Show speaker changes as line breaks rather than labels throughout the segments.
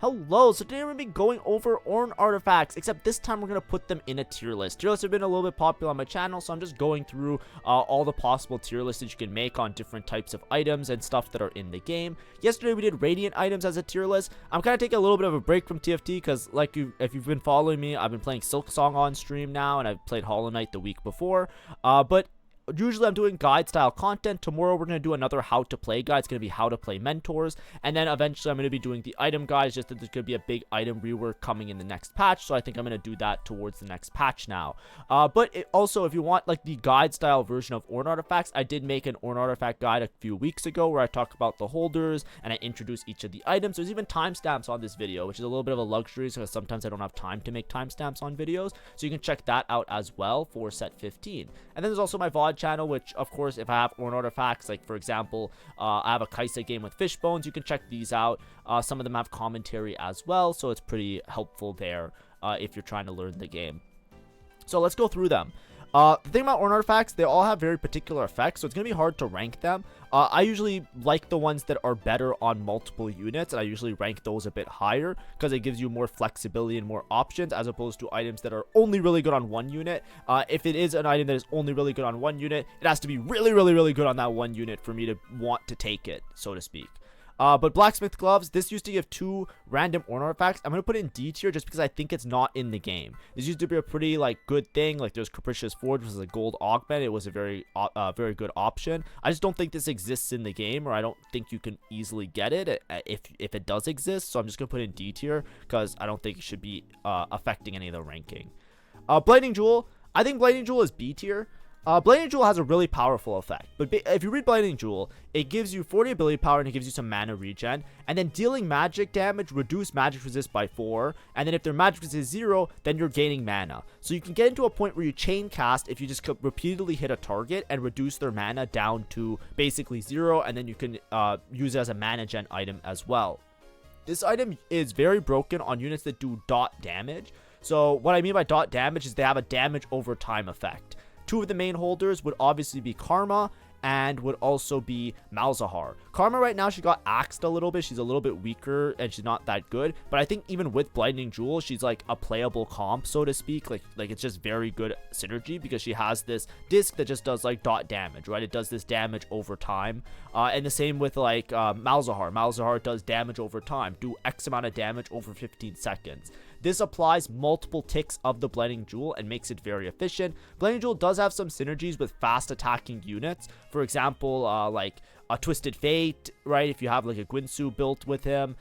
Hello, so today we're going to be going over Ornn artifacts, except this time we're going to put them in a tier list. Tier lists have been a little bit popular on my channel, so I'm just going through all the possible tier lists that you can make on different types of items and stuff that are in the game. Yesterday we did Radiant items as a tier list. I'm kind of taking a little bit of a break from TFT because if you've been following me, I've been playing Silksong on stream now, and I've played Hollow Knight the week before. But usually I'm doing guide style content. Tomorrow we're going to do another how to play guide. It's going to be how to play mentors, and then eventually I'm going to be doing the item guides, just that there's going to be a big item rework coming in the next patch, so I think I'm going to do that towards the next patch now. But also, if you want like the guide style version of Ornn artifacts, I did make an Ornn artifact guide a few weeks ago where I talk about the holders and I introduce each of the items. There's even timestamps on this video, which is a little bit of a luxury because sometimes I don't have time to make timestamps on videos, so you can check that out as well for set 15. And then there's also my VOD channel, which of course, if I have Ornn artifacts, like for example, I have a Kaisa game with Fishbones, you can check these out. Some of them have commentary as well, so it's pretty helpful there if you're trying to learn the game. So let's go through them. The thing about Ornn artifacts, they all have very particular effects, so it's going to be hard to rank them. I usually like the ones that are better on multiple units, and I usually rank those a bit higher because it gives you more flexibility and more options as opposed to items that are only really good on one unit. If it is an item that is only really good on one unit, it has to be really good on that one unit for me to want to take it, so to speak. But Blacksmith gloves, this used to give 2 random Ornn artifacts. I'm going to put it in D tier just because I think it's not in the game. This used to be a pretty good thing. Like there's Capricious Forge, which is a gold augment. It was a very good option. I just don't think this exists in the game, or I don't think you can easily get it if it does exist. So I'm just going to put it in D tier because I don't think it should be affecting any of the ranking. Blighting Jewel, I think Blighting Jewel is B tier. Blighting Jewel has a really powerful effect, but if you read Blighting Jewel, it gives you 40 ability power and it gives you some mana regen, and then dealing magic damage, reduce magic resist by 4, and then if their magic resist is 0, then you're gaining mana. So you can get into a point where you chain cast if you just repeatedly hit a target and reduce their mana down to basically 0, and then you can use it as a mana gen item as well. This item is very broken on units that do dot damage. So what I mean by dot damage is they have a damage over time effect. 2 of the main holders would obviously be Karma and would also be Malzahar. Karma right now, she got axed a little bit. She's a little bit weaker and she's not that good. But I think even with Blighting Jewel, she's like a playable comp, so to speak. Like it's just very good synergy because she has this disc that just does like dot damage, right? It does this damage over time. And the same with like Malzahar. Malzahar does damage over time. Do X amount of damage over 15 seconds. This applies multiple ticks of the Blighting Jewel and makes it very efficient. Blighting Jewel does have some synergies with fast attacking units. For example, like a Twisted Fate, right? If you have like a Guinsoo built with him,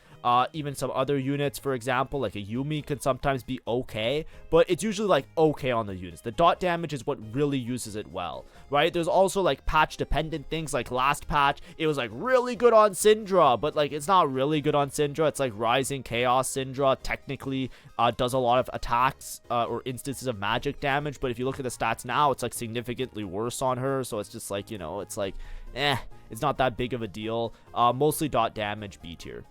even some other units, for example, like a Yuumi can sometimes be okay, but it's usually like okay on the units. The dot damage is what really uses it well, right? There's also like patch dependent things, like last patch, it was like really good on Syndra, but like it's not really good on Syndra. It's like Rising Chaos Syndra technically does a lot of attacks or instances of magic damage, but if you look at the stats now, it's like significantly worse on her, so it's just like, you know, it's like it's not that big of a deal. Mostly dot damage, B tier.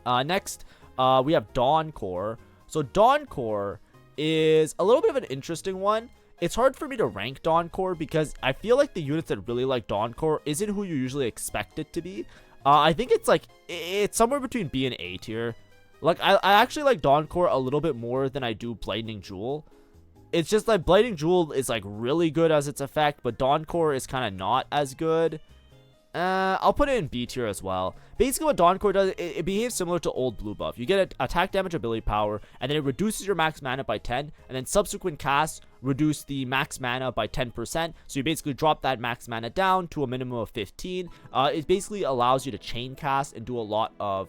Next, we have Dawncore. So Dawncore is a little bit of an interesting one. It's hard for me to rank Dawncore because I feel like the units that really like Dawncore isn't who you usually expect it to be. I think it's somewhere between B and A tier. Like I actually like Dawncore a little bit more than I do Blighting Jewel. It's just like Blighting Jewel is like really good as its effect, but Dawncore is kind of not as good. I'll put it in B tier as well. Basically what Dawncore does, it behaves similar to old blue buff. You get an attack damage ability power, and then it reduces your max mana by 10, and then subsequent casts reduce the max mana by 10%. So you basically drop that max mana down to a minimum of 15. It basically allows you to chain cast and do a lot of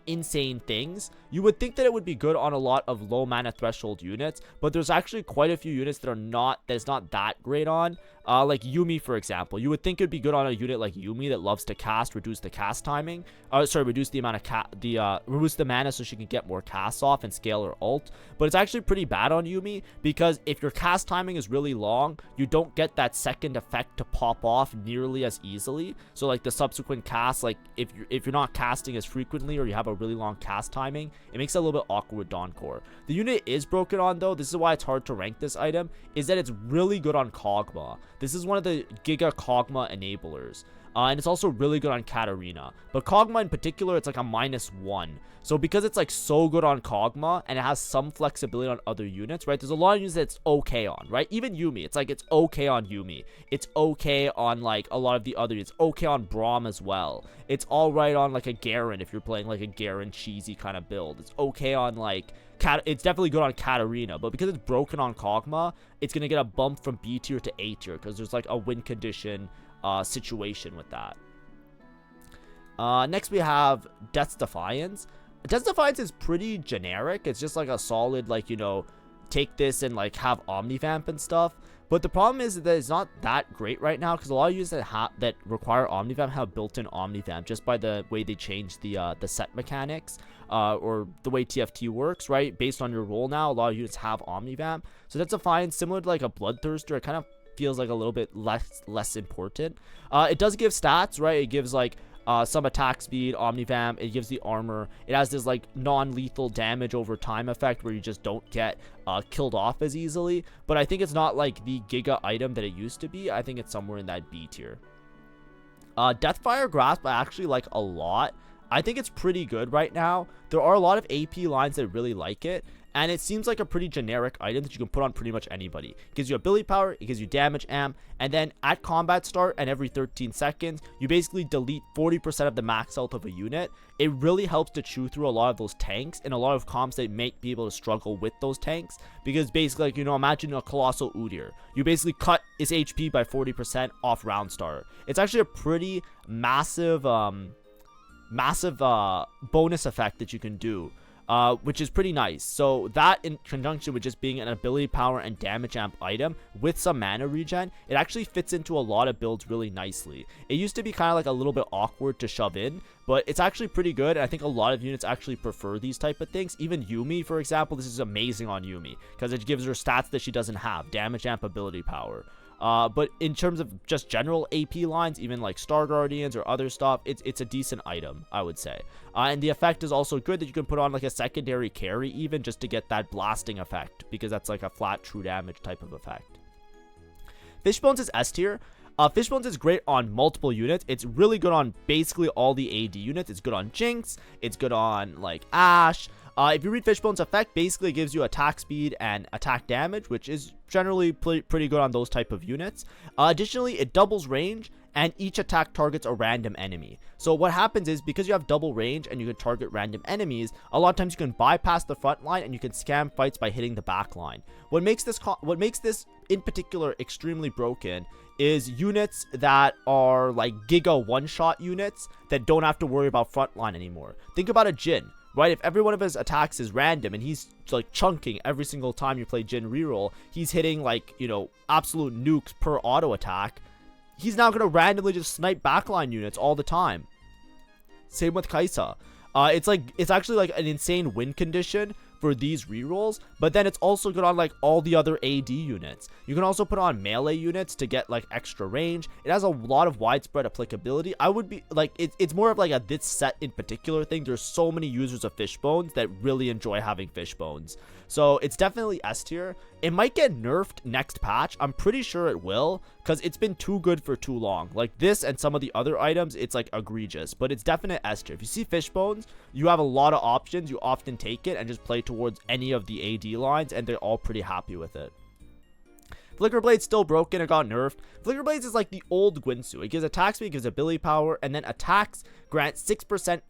insane things. You would think that it would be good on a lot of low mana threshold units, but there's actually quite a few units that it's not that great on. Like Yuumi, for example. You would think it'd be good on a unit like Yuumi that loves to cast, reduce the cast timing. Reduce the amount of reduce the mana so she can get more casts off and scale her ult. But it's actually pretty bad on Yuumi because if your cast timing is really long, you don't get that second effect to pop off nearly as easily. So like the subsequent cast, like if you're not casting as frequently or you have a really long cast timing, it makes it a little bit awkward with Dawncore. The unit is broken on though. This is why it's hard to rank this item, is that it's really good on Kog'Maw. This is one of the Giga Kog'Maw enablers. and it's also really good on Katarina. But Kog'Maw in particular, it's like a -1. So because it's like so good on Kog'Maw and it has some flexibility on other units, right? There's a lot of units that it's okay on, right? Even Yuumi, it's like it's okay on Yuumi. It's okay on like a lot of the other units. Okay on Braum as well. It's all right on like a Garen if you're playing like a Garen cheesy kind of build. It's okay on like it's definitely good on Katarina, but because it's broken on Kog'Maw, it's gonna get a bump from B tier to A tier because there's like a win condition situation with that. Next we have Death's Defiance. Death's Defiance is pretty generic. It's just like a solid, like, you know, take this and like have Omnivamp and stuff. But the problem is that it's not that great right now because a lot of users that require Omnivamp have built-in Omnivamp just by the way they changed the set mechanics or the way TFT works, right? Based on your role now, a lot of units have Omnivamp. So that's a fine, similar to like a Bloodthirster. It kind of feels like a little bit less important. It does give stats, right? It gives like some attack speed, Omnivamp, it gives the armor. It has this like non-lethal damage over time effect where you just don't get killed off as easily. But I think it's not like the Giga item that it used to be. I think it's somewhere in that B tier. Deathfire Grasp I actually like a lot. I think it's pretty good right now. There are a lot of AP lines that really like it. And it seems like a pretty generic item that you can put on pretty much anybody. It gives you ability power, it gives you damage amp, and then at combat start and every 13 seconds, you basically delete 40% of the max health of a unit. It really helps to chew through a lot of those tanks and a lot of comps that make people to struggle with those tanks. Because basically, like, you know, imagine a Colossal Udyr. You basically cut its HP by 40% off round start. It's actually a pretty massive bonus effect that you can do. Which is pretty nice. So that in conjunction with just being an ability power and damage amp item with some mana regen, it actually fits into a lot of builds really nicely. It used to be kind of like a little bit awkward to shove in, but it's actually pretty good. And I think a lot of units actually prefer these type of things. Even Yuumi, for example, this is amazing on Yuumi because it gives her stats that she doesn't have, damage amp, ability power. But in terms of just general AP lines, even like Star Guardians or other stuff, it's a decent item, I would say. And the effect is also good that you can put on like a secondary carry even just to get that blasting effect because that's like a flat true damage type of effect. Fishbones is S tier. Fishbones is great on multiple units. It's really good on basically all the AD units. It's good on Jinx. It's good on like Ashe. If you read Fishbones' effect, basically it gives you attack speed and attack damage, which is generally pretty good on those type of units. Additionally, it doubles range, and each attack targets a random enemy. So what happens is, because you have double range and you can target random enemies, a lot of times you can bypass the front line and you can scam fights by hitting the back line. What makes this in particular extremely broken is units that are like Giga one-shot units that don't have to worry about front line anymore. Think about a Jhin. Right, if every one of his attacks is random and he's like chunking every single time you play Jhin reroll, he's hitting like, you know, absolute nukes per auto attack. He's now going to randomly just snipe backline units all the time. Same with Kai'Sa. It's actually like an insane win condition for these rerolls, but then it's also good on like all the other AD units. You can also put on melee units to get like extra range. It has a lot of widespread applicability. I would be like, it's more of like a this set in particular thing. There's so many users of Fishbones that really enjoy having Fishbones. So it's definitely S tier. It might get nerfed next patch. I'm pretty sure it will because it's been too good for too long. Like this and some of the other items, it's like egregious, but it's definite S tier. If you see Fishbones, you have a lot of options. You often take it and just play towards any of the AD lines and they're all pretty happy with it. Flicker Blade's still broken. It got nerfed. Flicker Blades is like the old Guinsoo. It gives attack speed, gives ability power, and then attacks grant 6%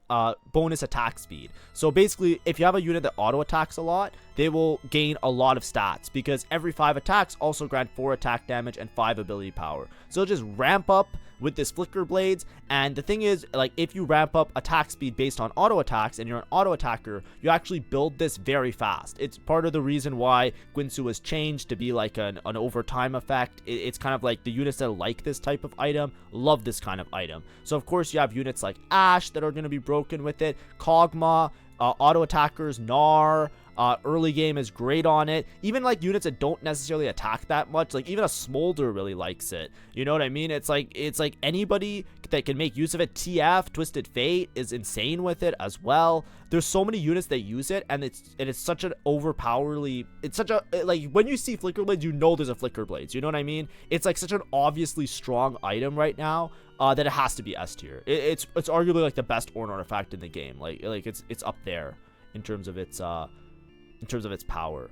bonus attack speed. So basically, if you have a unit that auto attacks a lot, they will gain a lot of stats because every 5 attacks also grant 4 attack damage and 5 ability power. So just ramp up with this Flicker Blades. And the thing is, like, if you ramp up attack speed based on auto attacks and you're an auto attacker, you actually build this very fast. It's part of the reason why Guinsoo was changed to be like an overtime effect. It's kind of like the units that like this type of item love this kind of item. So of course you have units like Ashe that are going to be broken with it, Kog'Maw, auto attackers, Gnar, Early game is great on it. Even like units that don't necessarily attack that much, like even a Smolder really likes it. You know what I mean? It's like anybody that can make use of it. TF, Twisted Fate is insane with it as well. There's so many units that use it, and it's such an overpowerly, it's such a, like when you see Flicker Blades, you know there's a Flicker Blades, you know what I mean? It's like such an obviously strong item right now that it has to be S tier. It's arguably like the best Ornn artifact in the game. Like it's up there in terms of its power.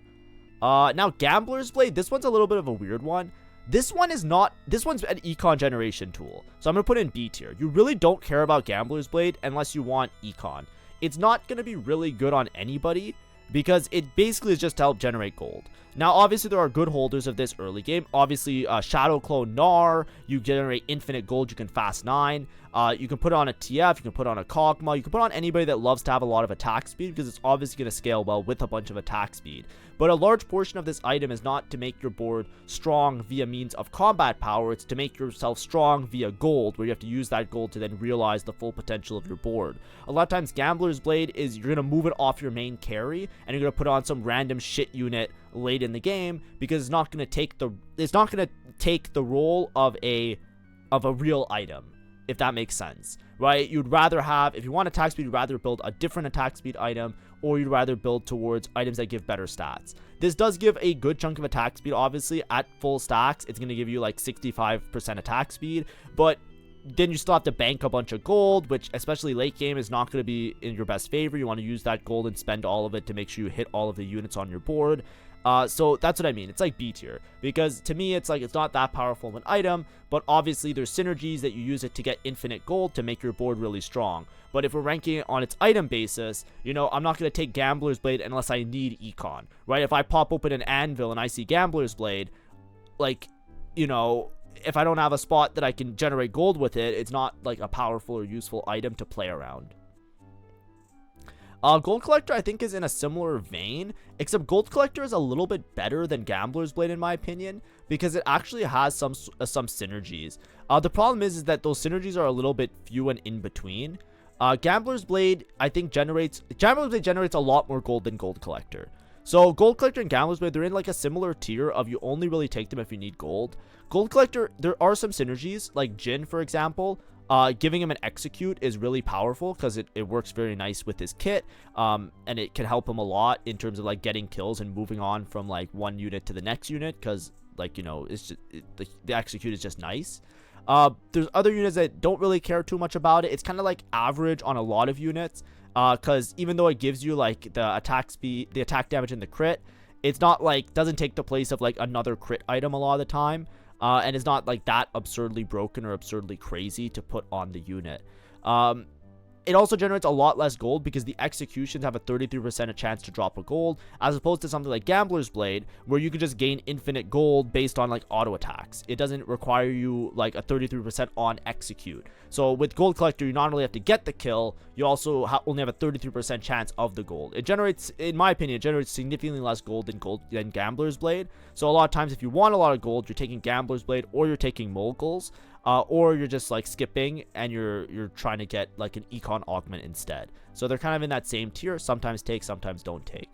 Now Gambler's Blade, this one's a little bit of a weird one. This one's an econ generation tool, so I'm gonna put it in B tier. You really don't care about Gambler's Blade unless you want econ. It's not gonna be really good on anybody because it basically is just to help generate gold. Now, obviously, there are good holders of this early game. Obviously, Shadow Clone Gnar, you generate infinite gold, you can fast 9. You can put it on a TF, you can put it on a Kog'Maw, you can put it on anybody that loves to have a lot of attack speed because it's obviously going to scale well with a bunch of attack speed. But a large portion of this item is not to make your board strong via means of combat power, it's to make yourself strong via gold, where you have to use that gold to then realize the full potential of your board. A lot of times, Gambler's Blade is you're going to move it off your main carry, and you're going to put on some random shit unit late in the game because it's not going to take the role of a real item, if that makes sense, right? You'd rather have, if you want attack speed, you'd rather build a different attack speed item, or you'd rather build towards items that give better stats. This does give a good chunk of attack speed, obviously. At full stacks, it's going to give you like 65% attack speed, but then you still have to bank a bunch of gold, which especially late game is not going to be in your best favor. You want to use that gold and spend all of it to make sure you hit all of the units on your board. So that's what I mean. It's like B tier, because to me, it's like, it's not that powerful of an item, but obviously there's synergies that you use it to get infinite gold to make your board really strong. But if we're ranking it on its item basis, you know, I'm not going to take Gambler's Blade unless I need econ, right? If I pop open an anvil and I see Gambler's Blade, like, you know, if I don't have a spot that I can generate gold with it, it's not like a powerful or useful item to play around. Gold Collector, I think, is in a similar vein, except Gold Collector is a little bit better than Gambler's Blade, in my opinion, because it actually has some synergies. The problem is that those synergies are a little bit few and in between. Gambler's Blade, I think, generates a lot more gold than Gold Collector. So Gold Collector and Gambler's Blade, they're in like a similar tier of you only really take them if you need gold. Gold Collector, there are some synergies, like Jin, for example. Giving him an execute is really powerful because it works very nice with his kit, and it can help him a lot in terms of like getting kills and moving on from like one unit to the next unit, because like, you know, it's just the execute is just nice. There's other units that don't really care too much about it. It's kind of like average on a lot of units, because even though it gives you like the attack speed, the attack damage, and the crit, it's not like, doesn't take the place of like another crit item a lot of the time. And it's not like that absurdly broken or absurdly crazy to put on the unit. It also generates a lot less gold because the executions have a 33% chance to drop a gold, as opposed to something like Gambler's Blade, where you can just gain infinite gold based on like auto attacks. It doesn't require you like a 33% on execute. So with Gold Collector, you not only have to get the kill, you also only have a 33% chance of the gold. It generates, in my opinion, it generates significantly less gold than Gambler's Blade. So a lot of times, if you want a lot of gold, you're taking Gambler's Blade, or you're taking Moguls. Or you're just like skipping and you're trying to get like an econ augment instead. So they're kind of in that same tier. Sometimes take, sometimes don't take.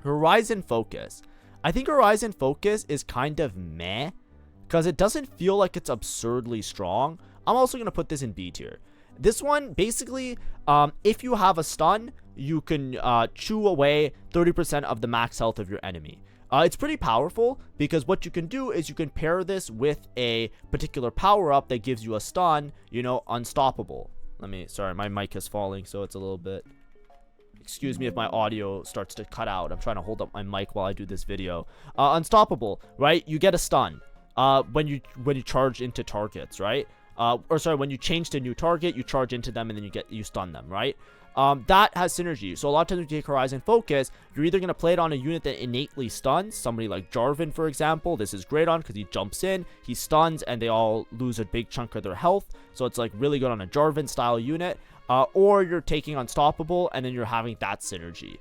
Horizon Focus. I think Horizon Focus is kind of meh, because it doesn't feel like it's absurdly strong. I'm also going to put this in B tier. This one, basically, if you have a stun, you can chew away 30% of the max health of your enemy. It's pretty powerful because what you can do is you can pair this with a particular power-up that gives you a stun, you know, unstoppable. Sorry, my mic is falling, so it's a little bit, excuse me if my audio starts to cut out. I'm trying to hold up my mic while I do this video. Unstoppable, right? You get a stun when you charge into targets, right? When you change to a new target, you charge into them and then you stun them, right? That has synergy. So a lot of times when you take Horizon Focus, you're either going to play it on a unit that innately stuns, somebody like Jarvan, for example. This is great on because he jumps in, he stuns, and they all lose a big chunk of their health. So it's like really good on a Jarvan style unit. Or you're taking Unstoppable and then you're having that synergy.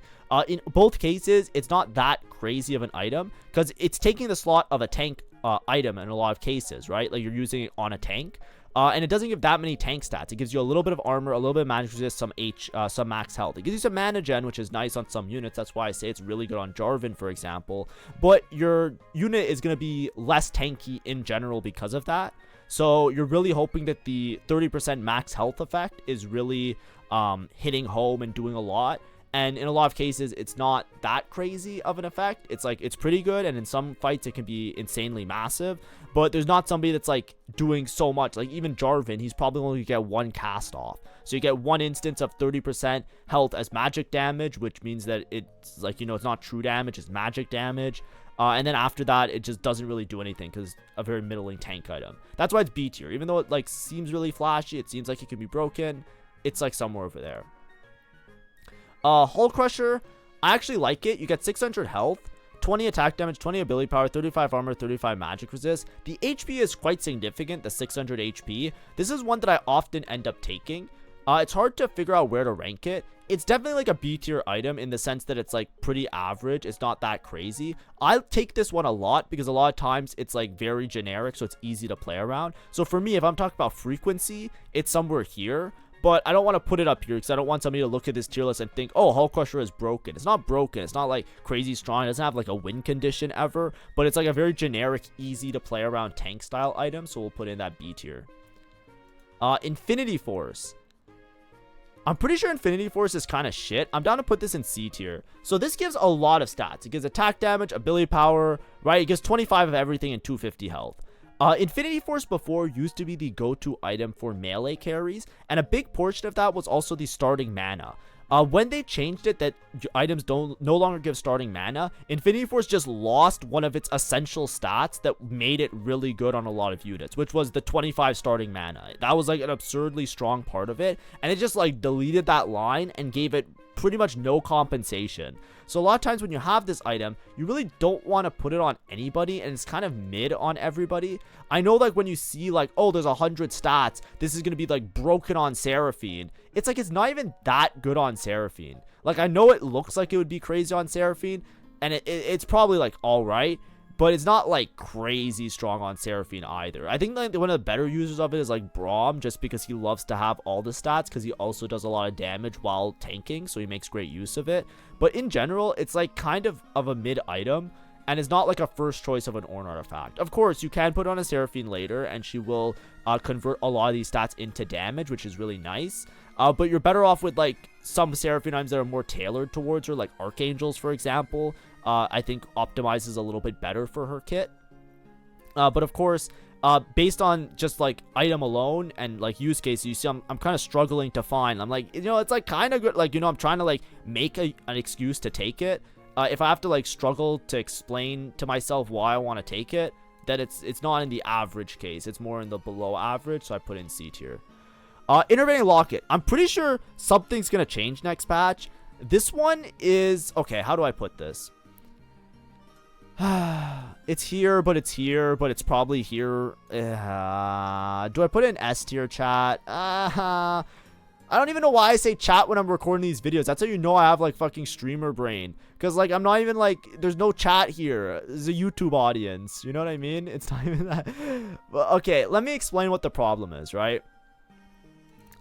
In both cases, it's not that crazy of an item because it's taking the slot of a tank item in a lot of cases, right? Like you're using it on a tank. And it doesn't give that many tank stats. It gives you a little bit of armor, a little bit of magic resist, some max health. It gives you some mana gen, which is nice on some units. That's why I say it's really good on Jarvan, for example. But your unit is going to be less tanky in general because of that. So you're really hoping that the 30% max health effect is really hitting home and doing a lot. And in a lot of cases, it's not that crazy of an effect. It's like, it's pretty good. And in some fights, it can be insanely massive. But there's not somebody that's like doing so much. Like even Jarvan, he's probably only going to get one cast off. So you get one instance of 30% health as magic damage, which means that it's like, you know, it's not true damage, it's magic damage. And then after that, it just doesn't really do anything because it's a very middling tank item. That's why it's B tier. Even though it like seems really flashy, it seems like it can be broken, it's like somewhere over there. Hullcrusher, I actually like it. You get 600 health, 20 attack damage, 20 ability power, 35 armor, 35 magic resist. The HP is quite significant, the 600 HP. This is one that I often end up taking. It's hard to figure out where to rank it. It's definitely like a B tier item in the sense that it's like pretty average. It's not that crazy. I take this one a lot because a lot of times it's like very generic, so it's easy to play around. So for me, if I'm talking about frequency, it's somewhere here. But I don't want to put it up here because I don't want somebody to look at this tier list and think, oh, Hullcrusher is broken. It's not broken. It's not like crazy strong. It doesn't have like a win condition ever. But it's like a very generic, easy to play around tank style item. So we'll put in that B tier. Infinity Force. I'm pretty sure Infinity Force is kind of shit. I'm down to put this in C tier. So this gives a lot of stats. It gives attack damage, ability power, right? It gives 25 of everything and 250 health. Infinity Force before used to be the go-to item for melee carries, and a big portion of that was also the starting mana. When they changed it that items no longer give starting mana, Infinity Force just lost one of its essential stats that made it really good on a lot of units, which was the 25 starting mana. That was like an absurdly strong part of it, and it just like deleted that line and gave it pretty much no compensation. So a lot of times when you have this item, you really don't want to put it on anybody, and it's kind of mid on everybody. I know like when you see like, oh, there's 100 stats, this is going to be like broken on Seraphine. It's like, it's not even that good on Seraphine. Like I know it looks like it would be crazy on Seraphine, and it's probably like all right, but it's not like crazy strong on Seraphine either. I think like one of the better users of it is like Braum, just because he loves to have all the stats because he also does a lot of damage while tanking, so he makes great use of it. But in general, it's like kind of a mid item, and it's not like a first choice of an Ornn artifact. Of course, you can put on a Seraphine later, and she will convert a lot of these stats into damage, which is really nice. But you're better off with like some Seraphine items that are more tailored towards her, like Archangels, for example. I think optimizes a little bit better for her kit. But of course, based on just like item alone and like use case, you see I'm kind of struggling to find. I'm like, you know, it's like kind of good. Like, you know, I'm trying to like make an excuse to take it. If I have to like struggle to explain to myself why I want to take it, that it's not in the average case. It's more in the below average. So I put in C tier. Innervating locket. I'm pretty sure something's going to change next patch. This one is, okay, how do I put this? It's here, but it's probably here. Do I put it in S tier, chat? I don't even know why I say chat when I'm recording these videos. That's how you know I have like fucking streamer brain. Because like I'm not even like, there's no chat here. There's a YouTube audience. You know what I mean? It's not even that. But, okay, let me explain what the problem is, right?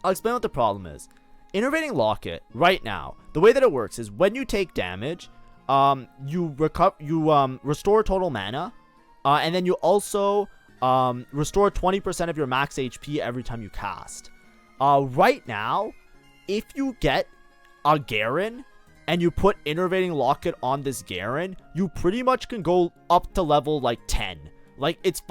I'll explain what the problem is. Innervating locket right now, the way that it works is when you take damage, you restore total mana, and then you also restore 20% of your max HP every time you cast. Right now, if you get a Garen and you put Innervating locket on this Garen, you pretty much can go up to level like 10. Like it's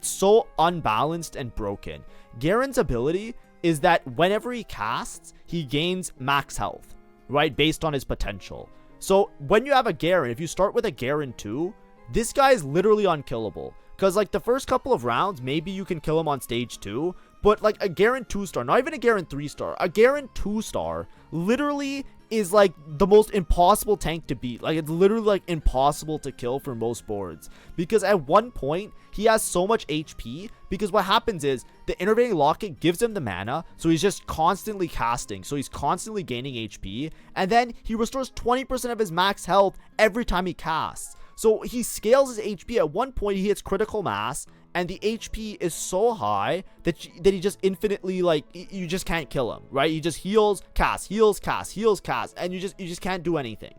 so unbalanced and broken. Garen's ability is that whenever he casts, he gains max health, right, based on his potential. So when you have a Garen, if you start with a Garen 2, this guy is literally unkillable. Because like the first couple of rounds, maybe you can kill him on stage 2. But like a Garen 2-star, not even a Garen 3-star, a Garen 2-star literally is like the most impossible tank to beat. Like it's literally like impossible to kill for most boards. Because at one point, he has so much HP. Because what happens is the Innervating locket gives him the mana. So he's just constantly casting. So he's constantly gaining HP. And then he restores 20% of his max health every time he casts. So he scales his HP. At one point, he hits critical mass. and the HP is so high that he just infinitely, like, you just can't kill him, right? He just heals, cast, heals, cast, heals, cast, and you just can't do anything.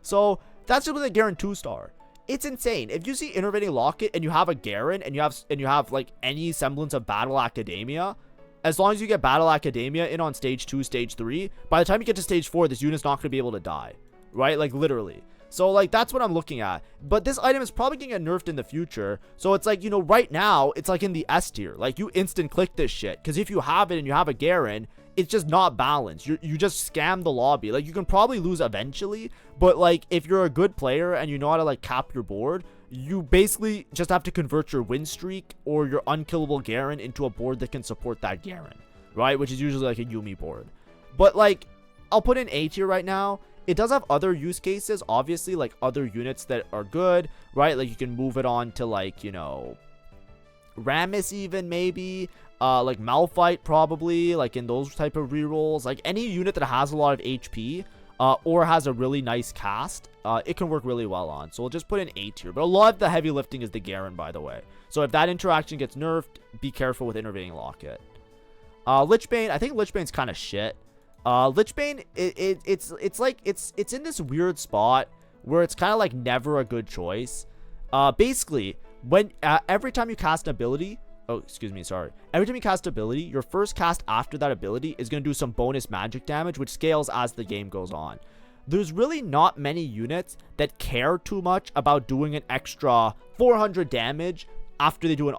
So that's just with a Garen 2-star. It's insane. If you see Innervating Locket and you have a Garen and you have like any semblance of Battle Academia, as long as you get Battle Academia in on stage 2, stage 3, by the time you get to stage 4, this unit's not going to be able to die, right? Like, literally. So, like, that's what I'm looking at. But this item is probably going to get nerfed in the future. So, it's like, you know, right now, it's like in the S tier. Like, you instant click this shit. Because if you have it and you have a Garen, it's just not balanced. You just scam the lobby. Like, you can probably lose eventually. But, like, if you're a good player and you know how to, like, cap your board, you basically just have to convert your win streak or your unkillable Garen into a board that can support that Garen, right? Which is usually, like, a Yuumi board. But, like, I'll put in A tier right now. It does have other use cases, obviously, like other units that are good, right? Like, you can move it on to, like, you know, Rammus even, maybe, like Malphite probably, like in those type of rerolls. Like, any unit that has a lot of HP, or has a really nice cast, it can work really well on. So we'll just put in A tier. But a lot of the heavy lifting is the Garen, by the way. So if that interaction gets nerfed, be careful with Innervating Locket. Lich Bane, I think Lich Bane's kind of shit. Lich Bane, it's like, it's in this weird spot where it's kind of like never a good choice. Basically, when, every time you cast an ability, every time you cast ability, your first cast after that ability is going to do some bonus magic damage, which scales as the game goes on. There's really not many units that care too much about doing an extra 400 damage after they do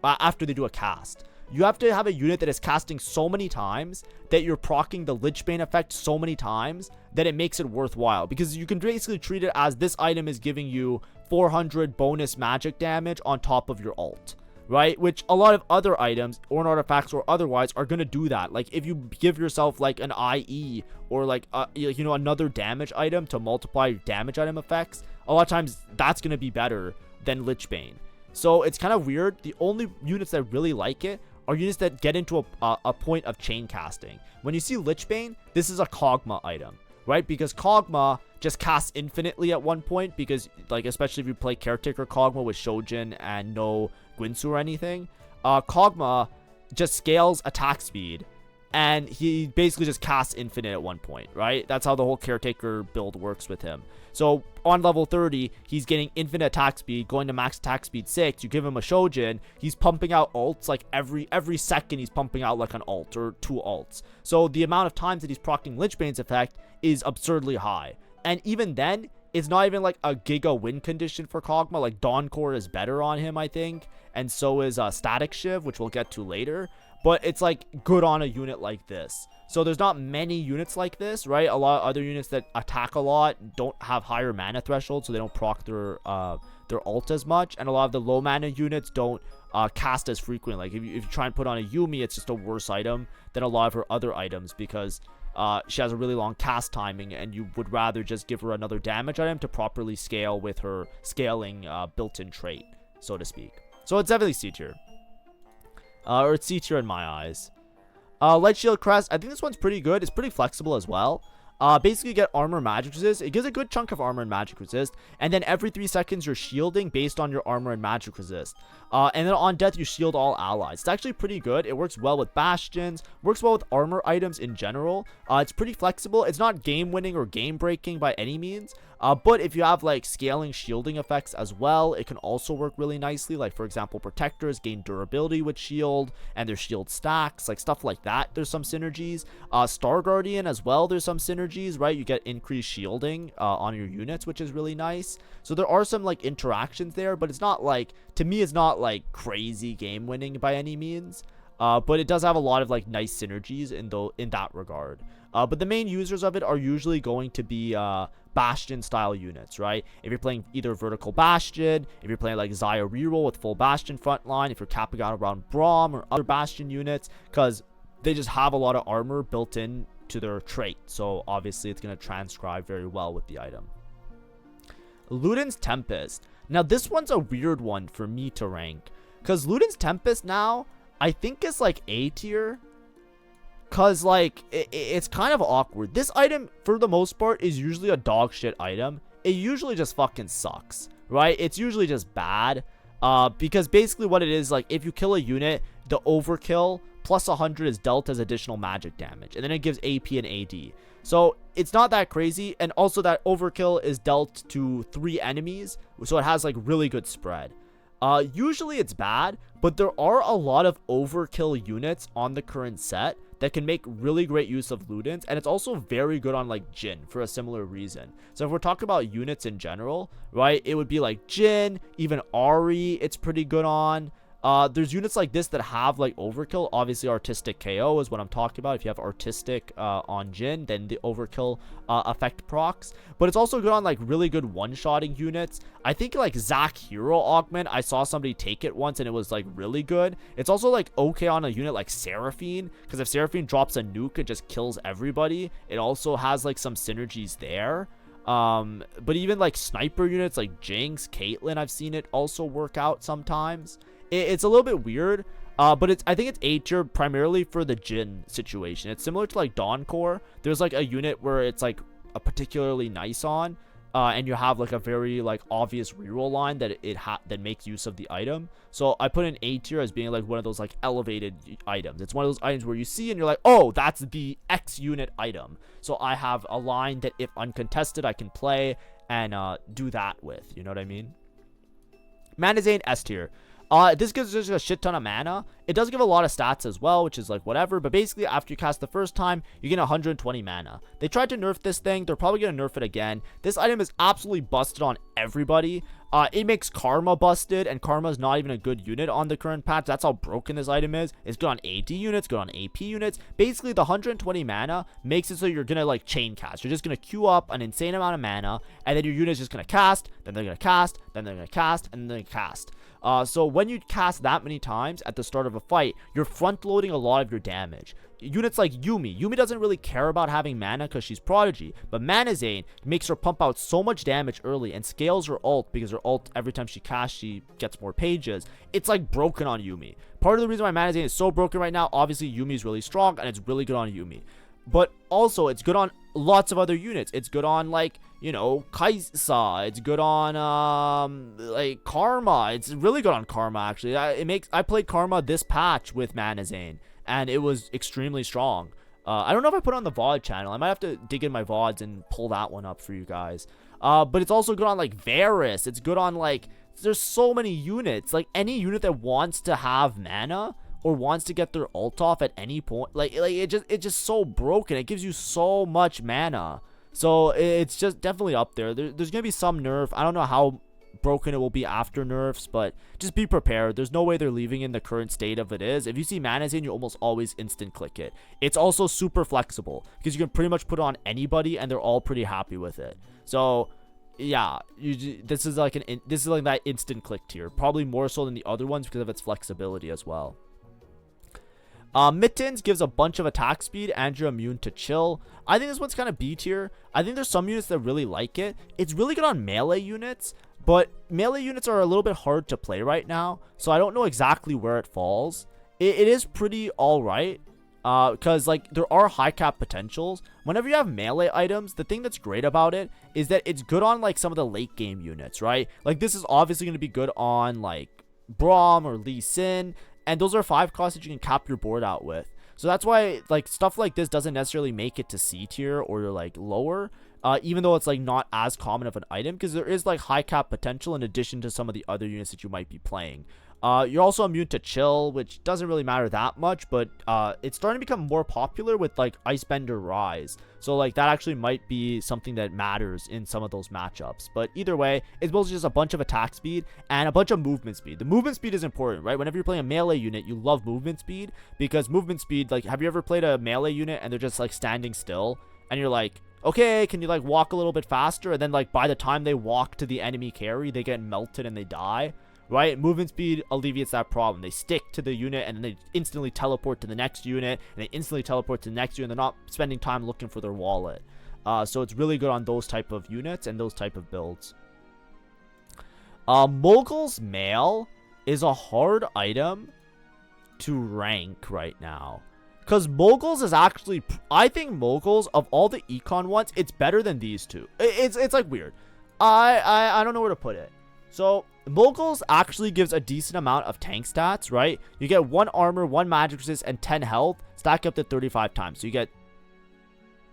after they do a cast. You have to have a unit that is casting so many times that you're proccing the Lich Bane effect so many times that it makes it worthwhile. Because you can basically treat it as this item is giving you 400 bonus magic damage on top of your ult, right? Which a lot of other items, Ornn artifacts or otherwise, are going to do that. Like, if you give yourself like an IE or like, you know, another damage item to multiply your damage item effects, a lot of times that's going to be better than Lich Bane. So it's kind of weird. The only units that really like it are units that get into a point of chain casting. When you see Lich Bane, this is a Kog'Maw item, right? Because Kog'Maw just casts infinitely at one point, because, like, especially if you play Caretaker Kog'Maw with Shojin and no Guinsoo or anything, Kog'Maw just scales attack speed, and he basically just casts infinite at one point, right? That's how the whole Caretaker build works with him. So on level 30, he's getting infinite attack speed, going to max attack speed 6. You give him a Shojin, he's pumping out ults, like every second he's pumping out like an ult or 2 ults. So the amount of times that he's proccing Lich Bane's effect is absurdly high. And even then, it's not even like a giga win condition for Kog'Maw. Like, Dawncore is better on him, I think. And so is Statikk Shiv, which we'll get to later. But it's like good on a unit like this. So there's not many units like this, right? A lot of other units that attack a lot don't have higher mana thresholds, so they don't proc their ult as much. And a lot of the low mana units don't cast as frequently. Like, if you try and put on a Yuumi, it's just a worse item than a lot of her other items, because she has a really long cast timing, and you would rather just give her another damage item to properly scale with her scaling built-in trait, so to speak. So it's definitely C tier. Or it's C tier in my eyes. Lightshield crest, I think this one's pretty good. It's pretty flexible as well. Basically, you get armor and magic resist. It gives a good chunk of armor and magic resist. And then every 3 seconds, you're shielding based on your armor and magic resist. And then on death, you shield all allies. It's actually pretty good. It works well with bastions. Works well with armor items in general. It's pretty flexible. It's not game winning or game breaking by any means. But if you have like scaling shielding effects as well, it can also work really nicely. Like, for example, protectors gain durability with shield, and their shield stacks, like stuff like that. There's some synergies. Star Guardian as well, there's some synergies, right? You get increased shielding on your units, which is really nice. So there are some like interactions there, but it's not like, to me, it's not like crazy game winning by any means. But it does have a lot of like nice synergies in that regard. But the main users of it are usually going to be Bastion style units, right? If you're playing either vertical Bastion, if you're playing like Xayah reroll with full Bastion frontline, if you're capping out around Braum or other Bastion units, because they just have a lot of armor built in to their trait. So obviously it's going to transcribe very well with the item. Luden's Tempest. Now this one's a weird one for me to rank, because Luden's Tempest now, I think is like A tier. Because, like, it's kind of awkward. This item, for the most part, is usually a dog shit item. It usually just fucking sucks, right? It's usually just bad. Because basically what it is, like, if you kill a unit, the overkill plus 100 is dealt as additional magic damage, and then it gives AP and AD. So it's not that crazy, and also that overkill is dealt to 3 enemies, so it has like really good spread. Usually it's bad, but there are a lot of overkill units on the current set that can make really great use of Ludens, and it's also very good on like Jhin for a similar reason. So if we're talking about units in general, right, it would be like Jhin, even Ahri, it's pretty good on. There's units like this that have like overkill. Obviously artistic KO is what I'm talking about. If you have artistic on Jhin, then the overkill effect procs. But it's also good on like really good one-shotting units. I think like Zac Hero Augment, I saw somebody take it once and it was like really good. It's also like okay on a unit like Seraphine, because if Seraphine drops a nuke, it just kills everybody. It also has like some synergies there. But even like sniper units like Jinx, Caitlyn, I've seen it also work out sometimes. It's a little bit weird, but I think it's A tier primarily for the Jhin situation. It's similar to like Dawncore. There's like a unit where it's like a particularly nice on, and you have like a very like obvious reroll line that that makes use of the item. So I put in A tier as being like one of those like elevated items. It's one of those items where you see and you're like, oh, that's the X unit item. So I have a line that if uncontested I can play and do that with. You know what I mean? Manazane S tier. This gives just a shit ton of mana. It does give a lot of stats as well, which is like whatever, but basically after you cast the first time, you get 120 mana. They tried to nerf this thing. They're probably going to nerf it again. This item is absolutely busted on everybody. It makes Karma busted, and Karma is not even a good unit on the current patch. That's how broken this item is. It's good on AD units, good on AP units. Basically, the 120 mana makes it so you're going to like chain cast. You're just going to queue up an insane amount of mana, and then your unit is just going to cast, then they're going to cast, then they're going to cast, and then they're going to cast. So when you cast that many times at the start of a fight, you're front loading a lot of your damage. Units like Yuumi doesn't really care about having mana because she's Prodigy, but Manazane makes her pump out so much damage early and scales her ult because her ult, every time she casts, she gets more pages. It's like broken on Yuumi. Part of the reason why Manazane is so broken right now, obviously Yuumi is really strong and it's really good on Yuumi. But also, it's good on lots of other units. It's good on, like, you know, Kai'Sa. It's good on, like, Karma. It's really good on Karma, actually. I played Karma this patch with Manazane, and it was extremely strong. I don't know if I put it on the VOD channel. I might have to dig in my VODs and pull that one up for you guys. But it's also good on, like, Varus. It's good on, like, there's so many units. Like, any unit that wants to have mana or wants to get their ult off at any point, like it's just so broken. It gives you so much mana, so it's just definitely up there. There's gonna be some nerf. I don't know how broken it will be after nerfs, but just be prepared. There's no way they're leaving in the current state of it is. If you see Manazane, you almost always instant click it. It's also super flexible because you can pretty much put it on anybody and they're all pretty happy with it. So yeah, this is like that instant click tier, probably more so than the other ones because of its flexibility as well. Mittens gives a bunch of attack speed and you're immune to chill. I think this one's kind of B tier. I think there's some units that really like it. It's really good on melee units, but melee units are a little bit hard to play right now, so I don't know exactly where it falls. It is pretty alright, because like there are high cap potentials. Whenever you have melee items, the thing that's great about it is that it's good on like some of the late game units, right? Like this is obviously going to be good on like Braum or Lee Sin, and those are 5 costs that you can cap your board out with. So that's why like stuff like this doesn't necessarily make it to C tier or like lower, even though it's like not as common of an item, because there is like high cap potential in addition to some of the other units that you might be playing. You're also immune to chill, which doesn't really matter that much, but it's starting to become more popular with like Icebender Rise. So like that actually might be something that matters in some of those matchups. But either way, it's mostly just a bunch of attack speed and a bunch of movement speed. The movement speed is important, right? Whenever you're playing a melee unit, you love movement speed, because movement speed, like, have you ever played a melee unit and they're just like standing still and you're like, okay, can you like walk a little bit faster? And then like by the time they walk to the enemy carry, they get melted and they die. Right? Movement speed alleviates that problem. They stick to the unit and then they instantly teleport to the next unit, and they instantly teleport to the next unit. They're not spending time looking for their wallet. So it's really good on those type of units and those type of builds. Mogul's Mail is a hard item to rank right now, because Mogul's is actually, I think Mogul's, of all the econ ones, it's better than these two. It's like weird. I don't know where to put it. So Moguls actually gives a decent amount of tank stats, right? You get 1 armor, 1 magic resist, and 10 health, stack up to 35 times. So you get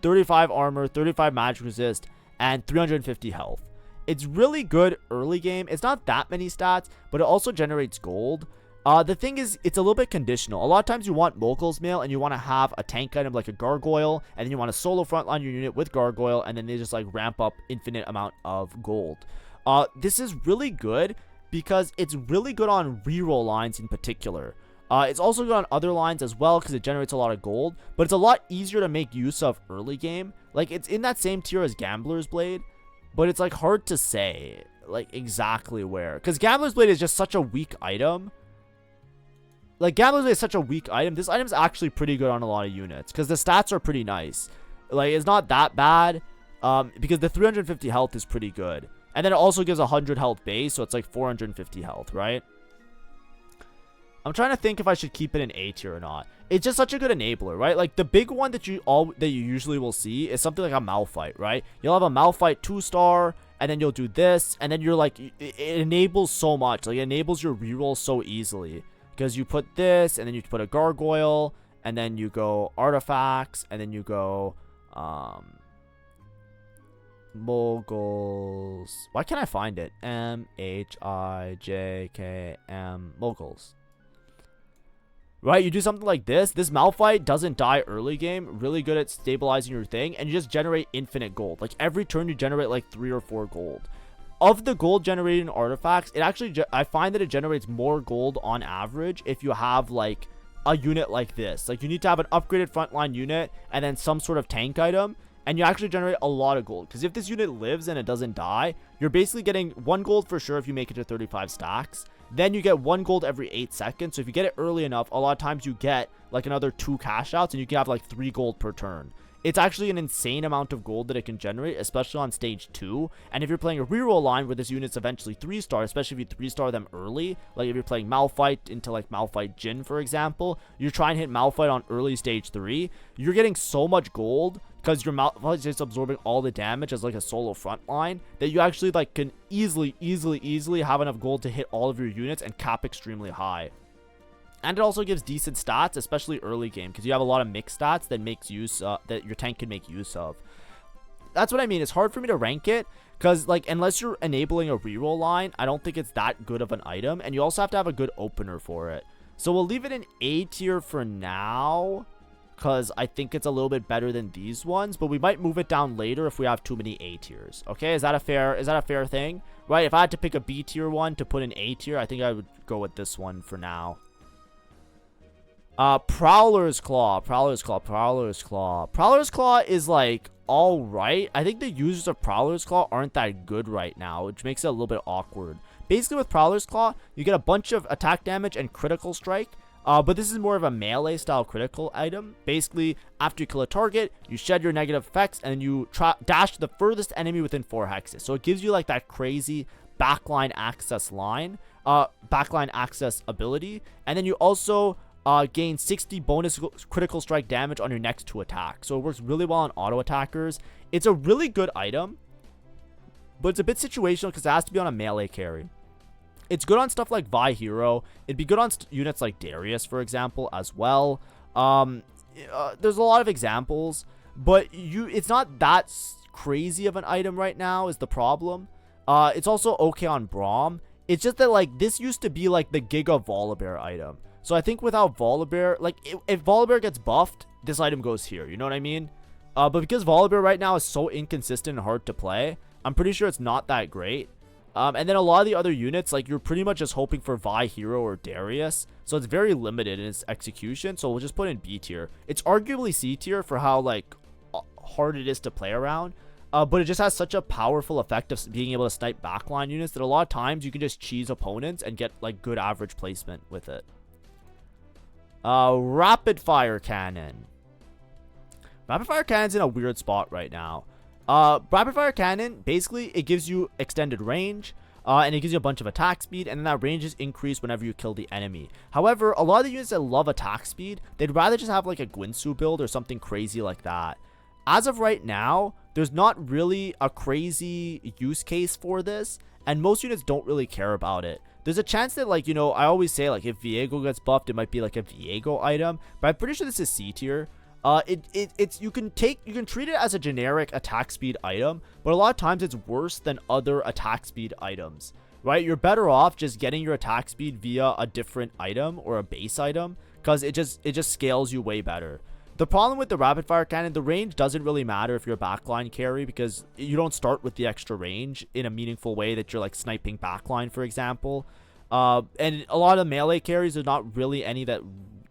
35 armor, 35 magic resist, and 350 health. It's really good early game. It's not that many stats, but it also generates gold. The thing is, it's a little bit conditional. A lot of times you want Mogul's Mail, and you want to have a tank item like a Gargoyle, and then you want to solo frontline your unit with Gargoyle, and then they just like ramp up infinite amount of gold. This is really good because it's really good on reroll lines in particular. It's also good on other lines as well because it generates a lot of gold, but it's a lot easier to make use of early game. Like, it's in that same tier as Gambler's Blade, but it's like hard to say like exactly where, because Gambler's Blade is just such a weak item. Like, Gambler's Blade is such a weak item. This item's actually pretty good on a lot of units because the stats are pretty nice. Like, it's not that bad because the 350 health is pretty good. And then it also gives 100 health base, so it's like 450 health, right? I'm trying to think if I should keep it in A tier or not. It's just such a good enabler, right? Like, the big one that you usually will see is something like a Malphite, right? You'll have a Malphite 2-star, and then you'll do this, and then you're like, it enables so much. Like, it enables your reroll so easily. Because you put this, and then you put a Gargoyle, and then you go Artifacts, and then you go, Moguls. Why can't I find it? M-H-I-J-K-M. Moguls. Right, you do something like this. This Malphite doesn't die early game. Really good at stabilizing your thing. And you just generate infinite gold. Like, every turn you generate like 3 or 4 gold. Of the gold generated in artifacts, it actually, I find that it generates more gold on average if you have like a unit like this. Like, you need to have an upgraded frontline unit and then some sort of tank item, and you actually generate a lot of gold. Because if this unit lives and it doesn't die, you're basically getting 1 gold for sure if you make it to 35 stacks. Then you get 1 gold every 8 seconds. So if you get it early enough, a lot of times you get like another 2 cash outs, and you can have like 3 gold per turn. It's actually an insane amount of gold that it can generate, especially on stage 2. And if you're playing a reroll line where this unit's eventually 3-star, especially if you 3-star them early, like if you're playing Malphite into like Malphite Jin, for example, you try and hit Malphite on early stage 3, you're getting so much gold because your Malphite is just absorbing all the damage as like a solo front line that you actually like can easily have enough gold to hit all of your units and cap extremely high. And it also gives decent stats, especially early game, because you have a lot of mixed stats that that your tank can make use of. That's what I mean. It's hard for me to rank it, because like, unless you're enabling a reroll line, I don't think it's that good of an item, and you also have to have a good opener for it. So we'll leave it in A tier for now, because I think it's a little bit better than these ones, but we might move it down later if we have too many A tiers. Okay, is that a fair thing? Right? If I had to pick a B tier one to put in A tier, I think I would go with this one for now. Prowler's Claw is like alright. I think the users of Prowler's Claw aren't that good right now, which makes it a little bit awkward. Basically with Prowler's Claw, you get a bunch of attack damage and critical strike, but this is more of a melee style critical item. Basically, after you kill a target, you shed your negative effects, and then you dash to the furthest enemy within 4 hexes. So it gives you like that crazy backline access ability, and then you also gain 60 bonus critical strike damage on your next 2 attacks. So it works really well on auto attackers. It's a really good item, but it's a bit situational because it has to be on a melee carry. It's good on stuff like Vi Hero. It'd be good on units like Darius, for example, as well. There's a lot of examples, but it's not that crazy of an item right now is the problem. It's also okay on Braum. It's just that like this used to be like the Giga Volibear item. So I think without Volibear, like if Volibear gets buffed, this item goes here. You know what I mean? But because Volibear right now is so inconsistent and hard to play, I'm pretty sure it's not that great. And then a lot of the other units, like you're pretty much just hoping for Vi Hero or Darius. So it's very limited in its execution. So we'll just put in B tier. It's arguably C tier for how like hard it is to play around. But it just has such a powerful effect of being able to snipe backline units that a lot of times you can just cheese opponents and get like good average placement with it. Rapid fire cannon. Rapid fire cannon's in a weird spot right now. Rapid fire cannon, basically it gives you extended range, and it gives you a bunch of attack speed, and then that range is increased whenever you kill the enemy. However, a lot of the units that love attack speed, they'd rather just have like a Gwinsu build or something crazy like that. As of right now, there's not really a crazy use case for this, and most units don't really care about it. There's a chance that, like, you know, I always say, like, if Viego gets buffed, it might be like a Viego item, but I'm pretty sure this is C tier. You can treat it as a generic attack speed item, but a lot of times it's worse than other attack speed items, right? You're better off just getting your attack speed via a different item or a base item, because it just scales you way better. The problem with the rapid fire cannon, the range doesn't really matter if you're a backline carry, because you don't start with the extra range in a meaningful way that you're like sniping backline, for example. And a lot of melee carries, there's not really any that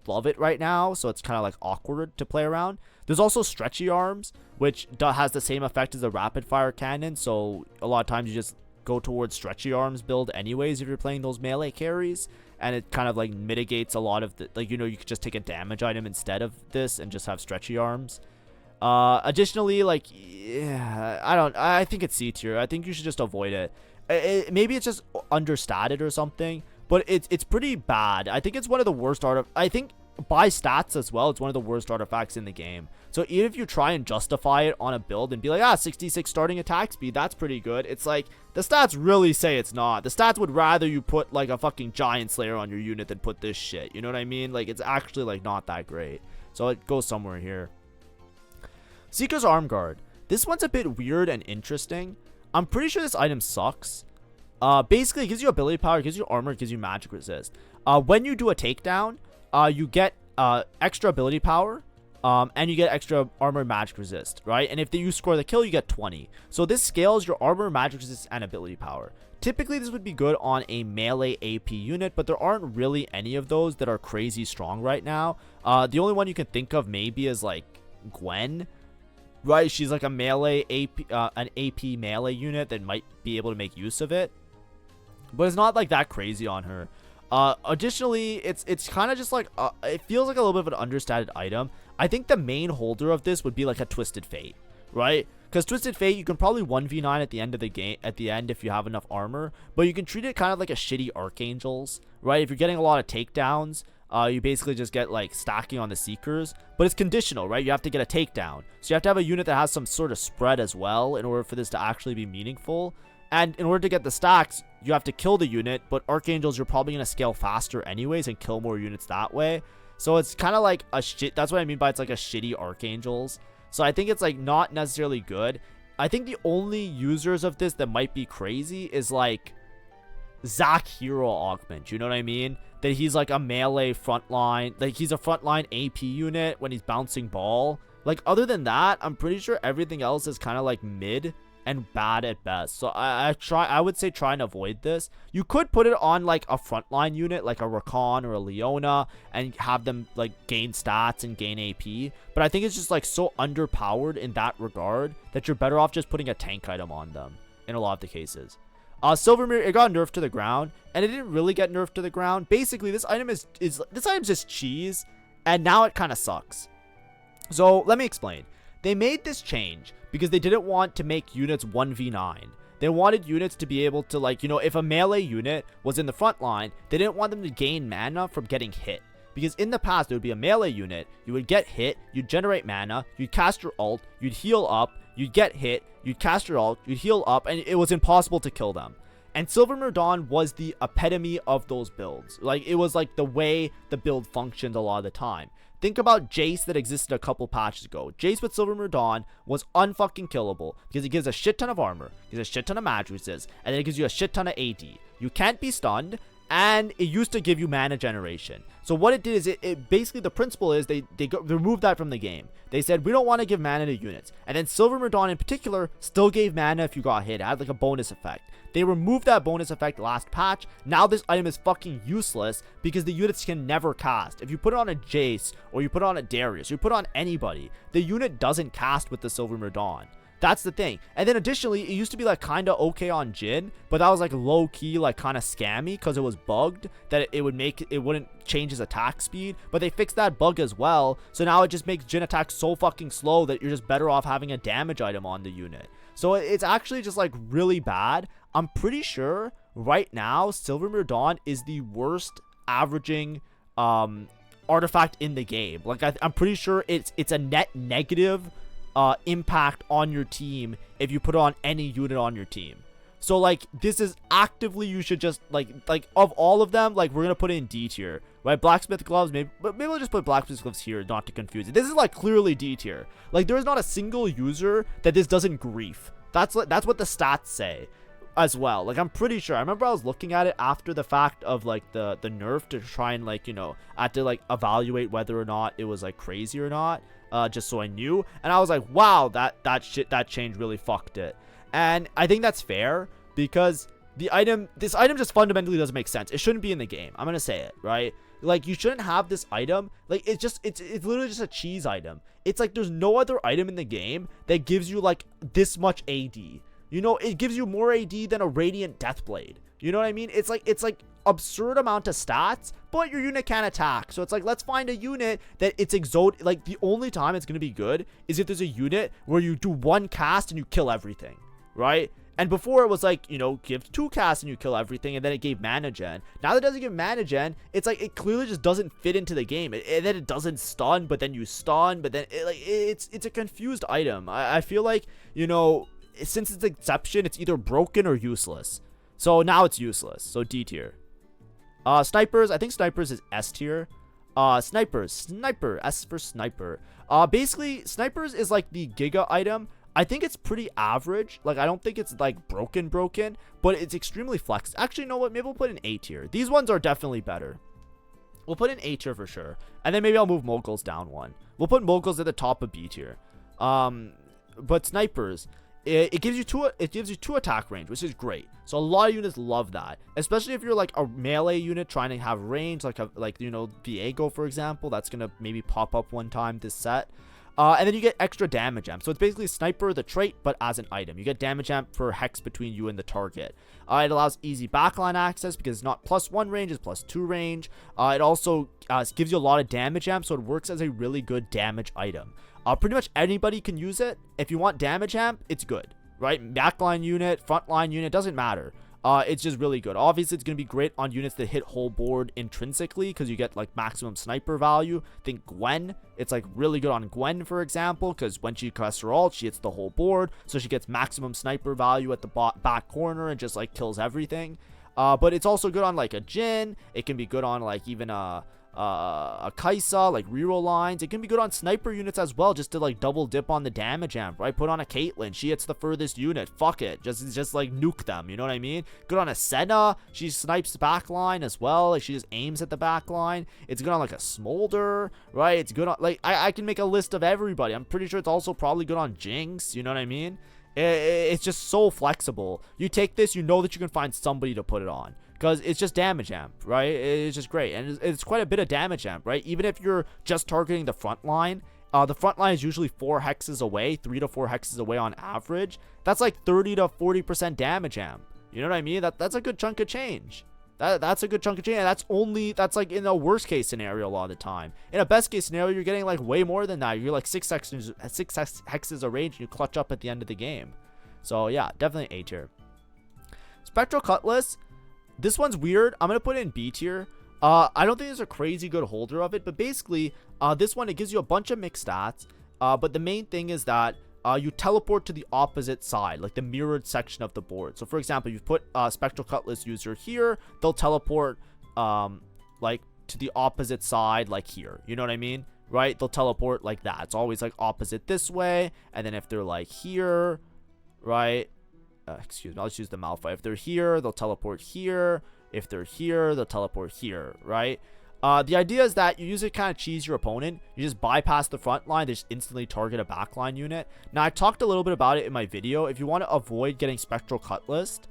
love it right now, so it's kind of like awkward to play around. There's also stretchy arms, which has the same effect as the rapid fire cannon, so a lot of times you just go towards stretchy arms build anyways if you're playing those melee carries, and it kind of like mitigates a lot of the, like, you know, you could just take a damage item instead of this and just have stretchy arms. Additionally, like, yeah, I think it's C tier. I think you should just avoid it. Maybe it's just understated or something, but it's pretty bad. I think it's one of the worst I think by stats as well, it's one of the worst artifacts in the game. So even if you try and justify it on a build and be like, 66 starting attack speed, that's pretty good, it's like, the stats really say it's not. The stats would rather you put like a fucking giant slayer on your unit than put this shit, you know what I mean? Like, it's actually like not that great, so it goes somewhere here. Seeker's Armguard. This one's a bit weird and interesting. I'm pretty sure this item sucks. Basically, it gives you ability power, it gives you armor, it gives you magic resist. When you do a takedown, you get extra ability power, and you get extra armor, magic resist, right? And if you score the kill, you get 20. So this scales your armor, magic resist, and ability power. Typically, this would be good on a melee AP unit, but there aren't really any of those that are crazy strong right now. The only one you can think of maybe is like Gwen, right? She's like a melee AP, an AP melee unit that might be able to make use of it, but it's not like that crazy on her. Additionally, it's kind of just like, it feels like a little bit of an understated item. I think the main holder of this would be like a Twisted Fate, right? Because Twisted Fate, you can probably 1v9 at the end of the game, if you have enough armor, but you can treat it kind of like a shitty Archangels, right? If you're getting a lot of takedowns, you basically just get like stacking on the Seekers, but it's conditional, right? You have to get a takedown, so you have to have a unit that has some sort of spread as well in order for this to actually be meaningful. And in order to get the stacks, you have to kill the unit, but Archangels, you're probably going to scale faster anyways and kill more units that way. So it's kind of like a shit. That's what I mean by it's like a shitty Archangels. So I think it's like not necessarily good. I think the only users of this that might be crazy is like Zac Hero Augment. You know what I mean? That he's like a melee frontline. Like he's a frontline AP unit when he's bouncing ball. Like other than that, I'm pretty sure everything else is kind of like mid and bad at best. So I would say try and avoid this. You could put it on like a frontline unit like a Rakan or a Leona and have them like gain stats and gain AP, but I think it's just like so underpowered in that regard that you're better off just putting a tank item on them in a lot of the cases. Silvermere, it got nerfed to the ground, and it didn't really get nerfed to the ground. Basically, this item is just cheese, and now it kind of sucks. So let me explain. They made this change because they didn't want to make units 1v9. They wanted units to be able to, like, you know, if a melee unit was in the front line, they didn't want them to gain mana from getting hit. Because in the past, there would be a melee unit, you would get hit, you'd generate mana, you'd cast your ult, you'd heal up, you'd get hit, you'd cast your ult, you'd heal up, and it was impossible to kill them. And Silvermere Dawn was the epitome of those builds. Like, it was like the way the build functioned a lot of the time. Think about Jace that existed a couple patches ago. Jace with Silvermere Dawn was unfucking killable because it gives a shit ton of armor, gives a shit ton of magic resist, and then it gives you a shit ton of AD. You can't be stunned, and it used to give you mana generation. So what it did is it basically, the principle is they removed that from the game. They said, we don't want to give mana to units. And then Silvermere Dawn in particular still gave mana if you got hit. It had like a bonus effect. They removed that bonus effect last patch. Now this item is fucking useless because the units can never cast. If you put it on a Jace, or you put it on a Darius, or you put it on anybody, the unit doesn't cast with the Silvermere Dawn. That's the thing. And then additionally, it used to be like kind of okay on Jhin, but that was like low key, like kind of scammy because it was bugged that it wouldn't change his attack speed, but they fixed that bug as well. So now it just makes Jhin attack so fucking slow that you're just better off having a damage item on the unit. So it's actually just like really bad. I'm pretty sure right now Silvermere Dawn is the worst averaging artifact in the game. Like I'm pretty sure it's a net negative impact on your team if you put it on any unit on your team. So like this is actively, you should just like of all of them, like we're gonna put it in D tier, right? Blacksmith gloves, maybe we'll just put blacksmith gloves here, not to confuse it. This is like clearly D tier. Like there is not a single user that this doesn't grief. That's what the stats say as well. Like I'm pretty sure. I remember I was looking at it after the fact of like the nerf to try and like, you know, I had to like evaluate whether or not it was like crazy or not, just so I knew. And I was like, wow, that change really fucked it. And I think that's fair, because this item just fundamentally doesn't make sense. It shouldn't be in the game. I'm gonna say it, right? Like you shouldn't have this item. Like it's literally just a cheese item. It's like there's no other item in the game that gives you like this much AD. You know, it gives you more AD than a Radiant Deathblade. You know what I mean? It's like absurd amount of stats, but your unit can't attack. So it's like, let's find a unit that it's exode. Like the only time it's gonna be good is if there's a unit where you do one cast and you kill everything, right? And before it was like, you know, give 2 casts and you kill everything, and then it gave mana gen. Now that it doesn't give mana gen, it's like it clearly just doesn't fit into the game. And then it doesn't stun, but then you stun, but then it's a confused item. I feel like, you know, since it's exception, it's either broken or useless. So now it's useless. So D tier. Snipers, I think snipers is S tier. Sniper, S for sniper. Basically, snipers is like the Giga item. I think it's pretty average. Like, I don't think it's like broken, but it's extremely flex. Actually, you know what? Maybe we'll put in A tier. These ones are definitely better. We'll put in A tier for sure. And then maybe I'll move Moguls down one. We'll put Moguls at the top of B tier. But snipers, it gives you two attack range, which is great. So a lot of units love that, especially if you're like a melee unit trying to have range, like you know, Viego, for example. That's gonna maybe pop up one time this set. And then you get extra damage amp. So it's basically sniper, the trait, but as an item. You get damage amp per hex between you and the target. It allows easy backline access because it's not +1 range, it's +2 range. It also gives you a lot of damage amp, so it works as a really good damage item. Pretty much anybody can use it. If you want damage amp, it's good, right? Backline unit, frontline unit, doesn't matter. It's just really good. Obviously, it's going to be great on units that hit whole board intrinsically, because you get like maximum sniper value. Think Gwen. It's like really good on Gwen, for example, because when she casts her ult, she hits the whole board, so she gets maximum sniper value at the back corner and just like kills everything. But it's also good on like a Jhin. It can be good on like even a Kaisa, like reroll lines. It can be good on sniper units as well, just to like double dip on the damage amp, right? Put on a Caitlyn, she hits the furthest unit, fuck it, just like nuke them, you know what I mean? Good on a Senna, she snipes the backline as well, like she just aims at the backline. It's good on like a Smolder, right? It's good on like I can make a list of everybody. I'm pretty sure it's also probably good on Jinx, you know what I mean? It's just so flexible. You take this, you know that you can find somebody to put it on, because it's just damage amp, right? It's just great, and it's quite a bit of damage amp, right? Even if you're just targeting the front line, the front line is usually 4 hexes away, 3 to 4 hexes away on average. That's like 30 to 40% damage amp. You know what I mean? That's a good chunk of change. That's a good chunk of change, and that's like in a worst case scenario a lot of the time. In a best case scenario, you're getting like way more than that. You're like 6 hexes of range, and you clutch up at the end of the game. So yeah, definitely A tier. Spectral Cutlass. This one's weird. I'm going to put it in B tier. I don't think there's a crazy good holder of it, but basically, this one, it gives you a bunch of mixed stats. But the main thing is that you teleport to the opposite side, like the mirrored section of the board. So for example, you put a Spectral Cutlass user here, they'll teleport like to the opposite side, like here. You know what I mean? Right? They'll teleport like that. It's always like opposite this way. And then if they're like here, right? Excuse me, I'll just use the Malphite. If they're here, they'll teleport here. If they're here, they'll teleport here, right? The idea is that you use it kind of cheese your opponent. You just bypass the front line, they just instantly target a backline unit. Now, I talked a little bit about it in my video. If you want to avoid getting Spectral Cutlass,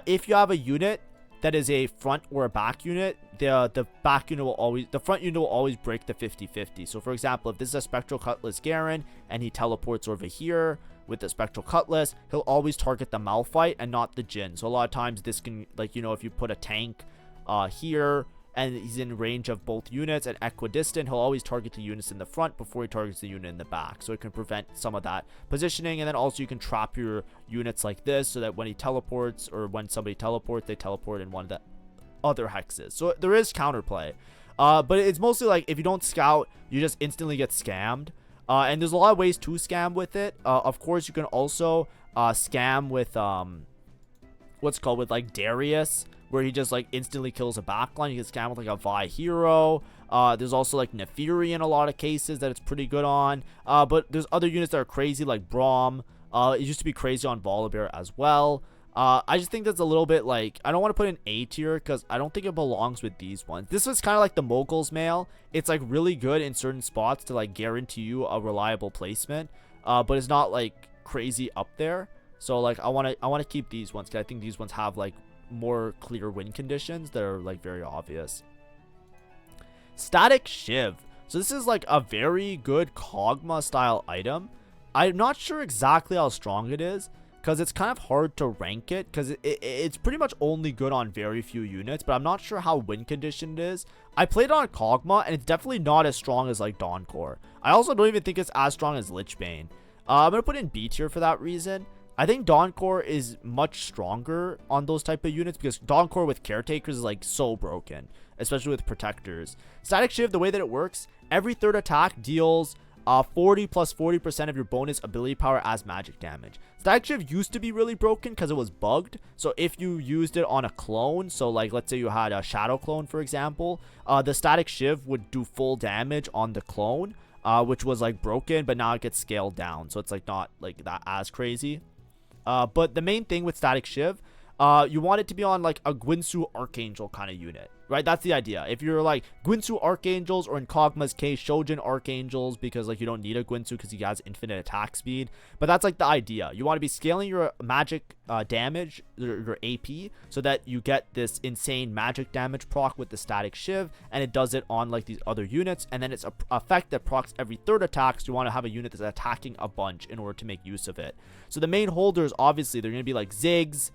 if you have a unit that is a front or a back unit, the front unit will always break the 50-50. So for example, if this is a Spectral Cutlass Garen and he teleports over here with the Spectral Cutlass, he'll always target the Malphite and not the Jhin. So a lot of times this can, like, you know, if you put a tank here and he's in range of both units and equidistant, he'll always target the units in the front before he targets the unit in the back. So it can prevent some of that positioning. And then also you can trap your units like this so that when he teleports, or when somebody teleports, they teleport in one of the other hexes. So there is counterplay. But it's mostly like if you don't scout, you just instantly get scammed. And there's a lot of ways to scam with it. Of course, you can also scam with what's called with like Darius, where he just like instantly kills a backline. You can scam with like a Vi hero. There's also like Neferi in a lot of cases that it's pretty good on. But there's other units that are crazy like Braum. It used to be crazy on Volibear as well. I just think that's a little bit like, I don't want to put in A tier because I don't think it belongs with these ones. This is kind of like the Mogul's mail. It's like really good in certain spots to like guarantee you a reliable placement, but it's not like crazy up there. So like I want to keep these ones because I think these ones have like more clear win conditions that are like very obvious. Statikk Shiv. So this is like a very good Kog'Maw style item. I'm not sure exactly how strong it is, because it's kind of hard to rank it, because it's pretty much only good on very few units, but I'm not sure how win conditioned it is. I played it on Kog'Maw, and it's definitely not as strong as like Dawncore. I also don't even think it's as strong as Lich Bane. I'm going to put in B tier for that reason. I think Dawncore is much stronger on those type of units, because Dawncore with Caretakers is like so broken, especially with Protectors. Statikk Shiv, the way that it works, every third attack deals 40 plus 40% of your bonus ability power as magic damage. Statikk Shiv used to be really broken because it was bugged. So if you used it on a clone, so like let's say you had a Shadow clone for example, the Statikk Shiv would do full damage on the clone, which was like broken, but now it gets scaled down, so it's like not like that as crazy. But the main thing with Statikk Shiv, you want it to be on like a Guinsoo Archangel kind of unit, right? That's the idea. If you're like Guinsoo Archangels, or in Kog'Maw's case, Shojin Archangels, because like you don't need a Guinsoo because he has infinite attack speed. But that's like the idea. You want to be scaling your magic damage, your AP, so that you get this insane magic damage proc with the Statikk Shiv, and it does it on like these other units, and then it's a effect that procs every third attack, so you want to have a unit that's attacking a bunch in order to make use of it. So the main holders, obviously, they're going to be like Ziggs,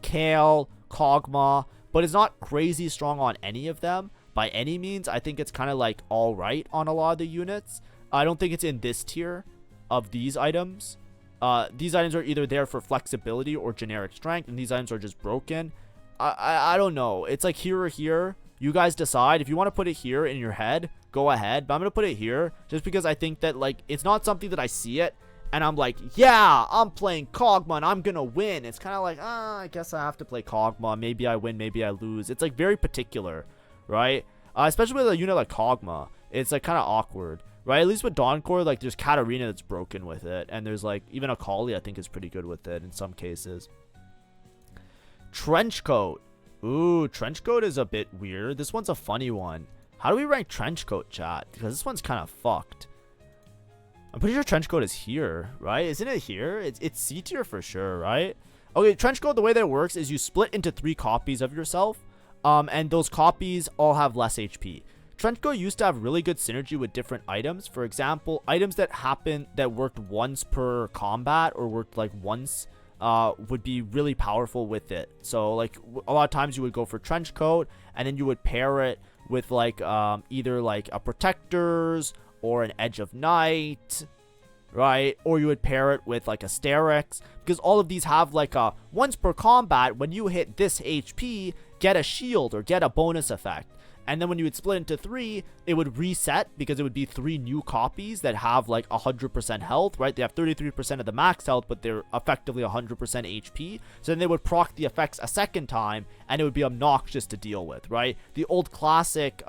Kale, Kog'Maw, but it's not crazy strong on any of them by any means. I think it's kind of like all right on a lot of the units. I don't think it's in this tier of these items. These items are either there for flexibility or generic strength, and these items are just broken. I don't know. It's like here or here. You guys decide. If you want to put it here in your head, go ahead. But I'm going to put it here just because I think that like it's not something that I see it and I'm like, yeah, I'm playing Kog'Maw and I'm going to win. It's kind of like, I guess I have to play Kog'Maw. Maybe I win, maybe I lose. It's like very particular, right? Especially with a unit like Kog'Maw. It's like kind of awkward, right? At least with Dawncore, like there's Katarina that's broken with it. And there's like even Akali, I think, is pretty good with it in some cases. Trenchcoat. Ooh, Trenchcoat is a bit weird. This one's a funny one. How do we rank Trenchcoat, chat? Because this one's kind of fucked. I'm pretty sure Trenchcoat is here, right? Isn't it here? It's C tier for sure, right? Okay, Trenchcoat, the way that it works is you split into 3 copies of yourself. And those copies all have less HP. Trenchcoat used to have really good synergy with different items. For example, items that worked once per combat or worked like once would be really powerful with it. So like a lot of times you would go for Trenchcoat and then you would pair it with like either like a Protectors or an Edge of Night, right? Or you would pair it with like a Statikk, because all of these have like a once per combat, when you hit this HP, get a shield or get a bonus effect. And then when you would split into 3, it would reset because it would be 3 new copies that have like 100% health, right? They have 33% of the max health, but they're effectively 100% HP. So then they would proc the effects a second time, and it would be obnoxious to deal with, right? The old classic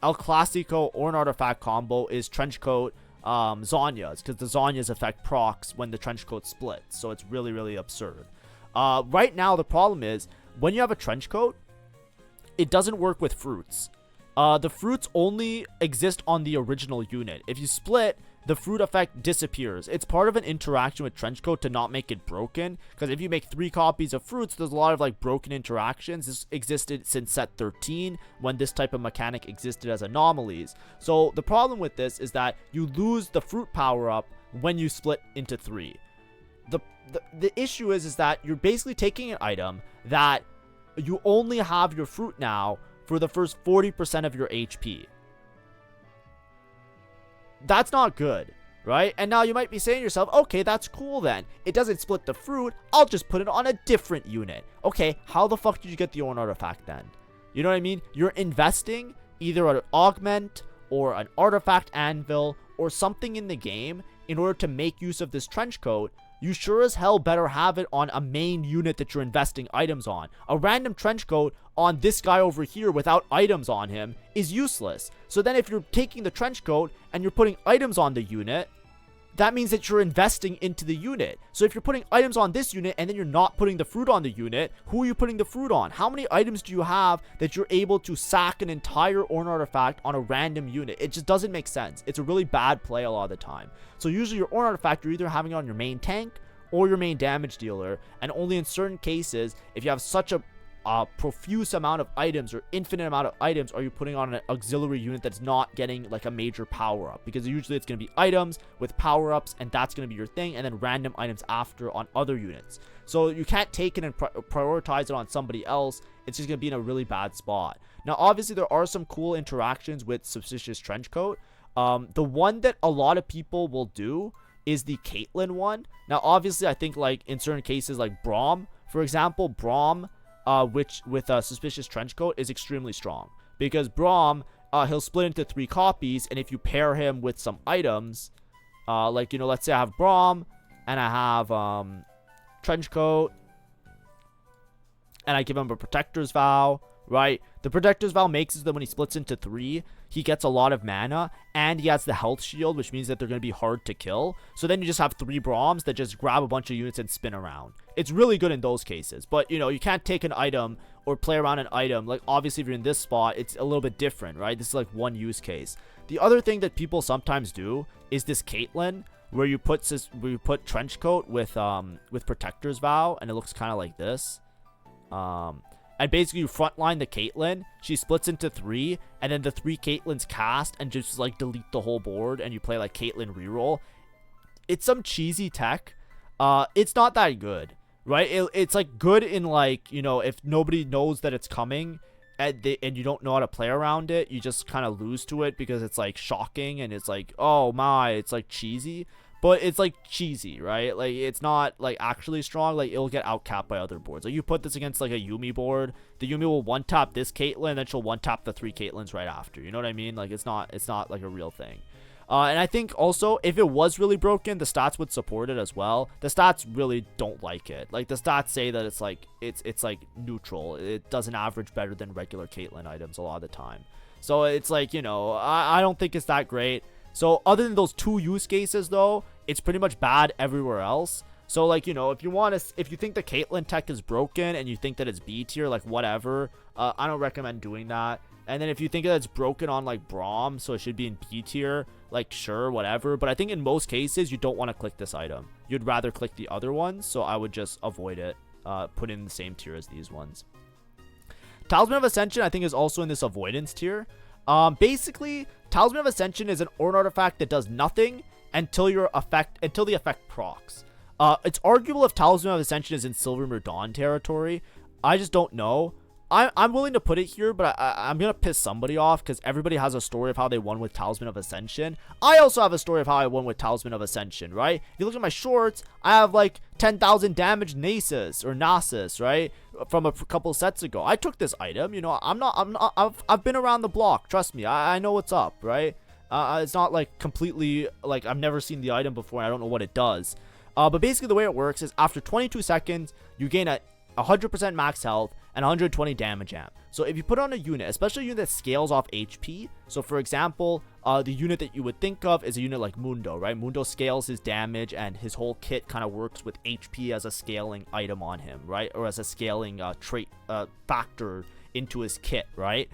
El Clasico Ornn artifact combo is Trenchcoat Zhonya's, because the Zhonya's effect procs when the Trenchcoat splits. So it's really, really absurd. Right now, the problem is when you have a Trenchcoat, it doesn't work with fruits. The fruits only exist on the original unit. If you split, the fruit effect disappears. It's part of an interaction with Trenchcoat to not make it broken, because if you make 3 copies of fruits, there's a lot of like broken interactions. This existed since set 13 when this type of mechanic existed as anomalies. So the problem with this is that you lose the fruit power up when you split into 3. The issue is that you're basically taking an item that you only have your fruit now for the first 40% of your HP. That's not good, right? And now you might be saying to yourself, okay, that's cool then. It doesn't split the fruit. I'll just put it on a different unit. Okay, how the fuck did you get the Ornn artifact then? You know what I mean? You're investing either an augment or an artifact anvil or something in the game in order to make use of this Trenchcoat you sure as hell better have it on a main unit that you're investing items on. A random trench coat on this guy over here without items on him is useless. So then if you're taking the trench coat and you're putting items on the unit, that means that you're investing into the unit. So if you're putting items on this unit and then you're not putting the fruit on the unit, who are you putting the fruit on? How many items do you have that you're able to sack an entire Ornn artifact on a random unit? It just doesn't make sense. It's a really bad play a lot of the time. So usually your Ornn artifact, you're either having it on your main tank or your main damage dealer, and only in certain cases, if you have such a profuse amount of items or infinite amount of items, are you putting on an auxiliary unit that's not getting like a major power up, because usually it's going to be items with power ups, and that's going to be your thing, and then random items after on other units. So you can't take it and prioritize it on somebody else. It's just going to be in a really bad spot. Now obviously there are some cool interactions with Suspicious Trenchcoat. The one that a lot of people will do is the Caitlyn one. Now obviously I think like in certain cases, like Braum, for example, Braum which with a Suspicious Trenchcoat is extremely strong, because Braum, he'll split into 3 copies, and if you pair him with some items, like, you know, let's say I have Braum and I have Trenchcoat, and I give him a Protector's Vow, right? The Protector's Vow makes it that when he splits into 3, he gets a lot of mana, and he has the health shield, which means that they're going to be hard to kill. So then you just have 3 Braums that just grab a bunch of units and spin around. It's really good in those cases, but, you know, you can't take an item or play around an item. Like, obviously, if you're in this spot, it's a little bit different, right? This is like one use case. The other thing that people sometimes do is this Caitlyn, where you put Trenchcoat with Protector's Vow, and it looks kind of like this. And basically you frontline the Caitlyn, she splits into 3, and then the 3 Caitlyns cast and just like delete the whole board, and you play like Caitlyn reroll. It's some cheesy tech. It's not that good, right? It's like good in, like, you know, if nobody knows that it's coming and you don't know how to play around it, you just kind of lose to it because it's like shocking and it's like, oh my, it's like cheesy. But it's like cheesy, right? Like, it's not like actually strong. Like, it'll get outcapped by other boards. Like, you put this against like a Yuumi board, the Yuumi will one tap this Caitlyn, then she'll one tap the 3 Caitlyns right after. You know what I mean? Like, it's not like a real thing. And I think also, if it was really broken, the stats would support it as well. The stats really don't like it. Like, the stats say that it's like it's like neutral. It doesn't average better than regular Caitlyn items a lot of the time. So it's like, you know, I don't think it's that great. So other than those 2 use cases though, it's pretty much bad everywhere else. So, like, you know, if you think the Caitlyn tech is broken and you think that it's B tier, like, whatever, I don't recommend doing that. And then if you think that it's broken on like Braum, so it should be in B tier, like, sure, whatever. But I think in most cases you don't want to click this item. You'd rather click the other ones, so I would just avoid it. Put it in the same tier as these ones. Talisman of Ascension I think is also in this avoidance tier. Basically, Talisman of Ascension is an Ornn artifact that does nothing until the effect procs. It's arguable if Talisman of Ascension is in Silvermere Dawn territory. I just don't know. I'm willing to put it here, but I'm gonna piss somebody off because everybody has a story of how they won with Talisman of Ascension. I also have a story of how I won with Talisman of Ascension, right? If you look at my shorts, I have like 10,000 damage Nasus or Nasus, right? From a couple sets ago. I took this item, you know, I've been around the block, trust me, I know what's up, right? It's not like completely, like, I've never seen the item before and I don't know what it does. But basically the way it works is after 22 seconds, you gain a 100% max health and 120 damage amp. So if you put on a unit, especially a unit that scales off HP, so for example, the unit that you would think of is a unit like Mundo, right? Mundo scales his damage and his whole kit kind of works with HP as a scaling item on him, right? Or as a scaling trait factor into his kit, right?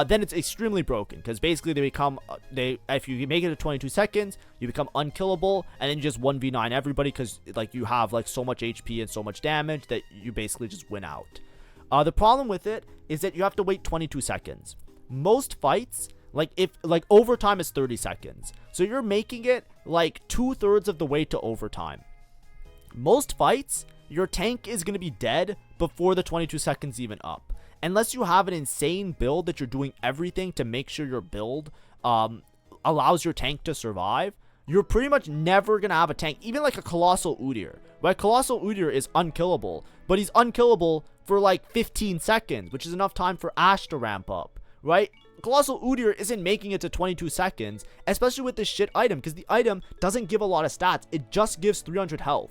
Then it's extremely broken because basically if you make it to 22 seconds, you become unkillable, and then you just 1v9 everybody because like you have like so much HP and so much damage that you basically just win out. The problem with it is that you have to wait 22 seconds. Most fights, like overtime is 30 seconds. So you're making it like 2/3 of the way to overtime. Most fights, your tank is going to be dead before the 22 seconds even up. Unless you have an insane build that you're doing everything to make sure your build allows your tank to survive, you're pretty much never going to have a tank. Even like a Colossal Udyr, right? Colossal Udyr is unkillable, but he's unkillable for like 15 seconds, which is enough time for Ashe to ramp up, right? Colossal Udyr isn't making it to 22 seconds, especially with this shit item, because the item doesn't give a lot of stats. It just gives 300 health.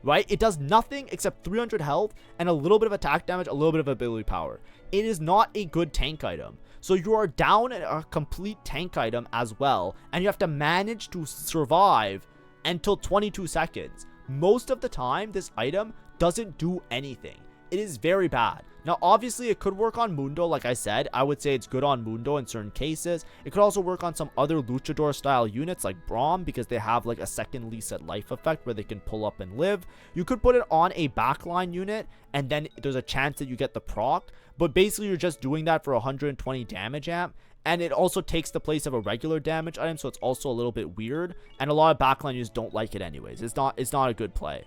right? It does nothing except 300 health and a little bit of attack damage, a little bit of ability power. It is not a good tank item. So you are down a complete tank item as well, and you have to manage to survive until 22 seconds. Most of the time, this item doesn't do anything. It is very bad. Now, obviously, it could work on Mundo, like I said. I would say it's good on Mundo in certain cases. It could also work on some other luchador-style units like Braum, because they have like a second lease at life effect where they can pull up and live. You could put it on a backline unit, and then there's a chance that you get the proc. But basically, you're just doing that for 120 damage amp. And it also takes the place of a regular damage item, so it's also a little bit weird. And a lot of backline users don't like it anyways. It's not a good play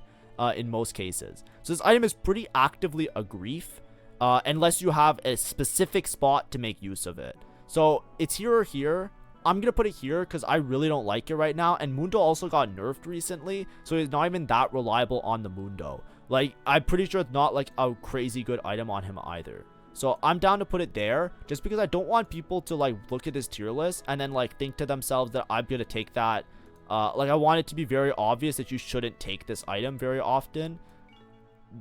in most cases. So this item is pretty actively a grief. Unless you have a specific spot to make use of it. So it's here or here. I'm going to put it here because I really don't like it right now. And Mundo also got nerfed recently, so it's not even that reliable on the Mundo. Like, I'm pretty sure it's not like a crazy good item on him either. So I'm down to put it there just because I don't want people to like look at this tier list and then like think to themselves that I'm going to take that. Like, I want it to be very obvious that you shouldn't take this item very often.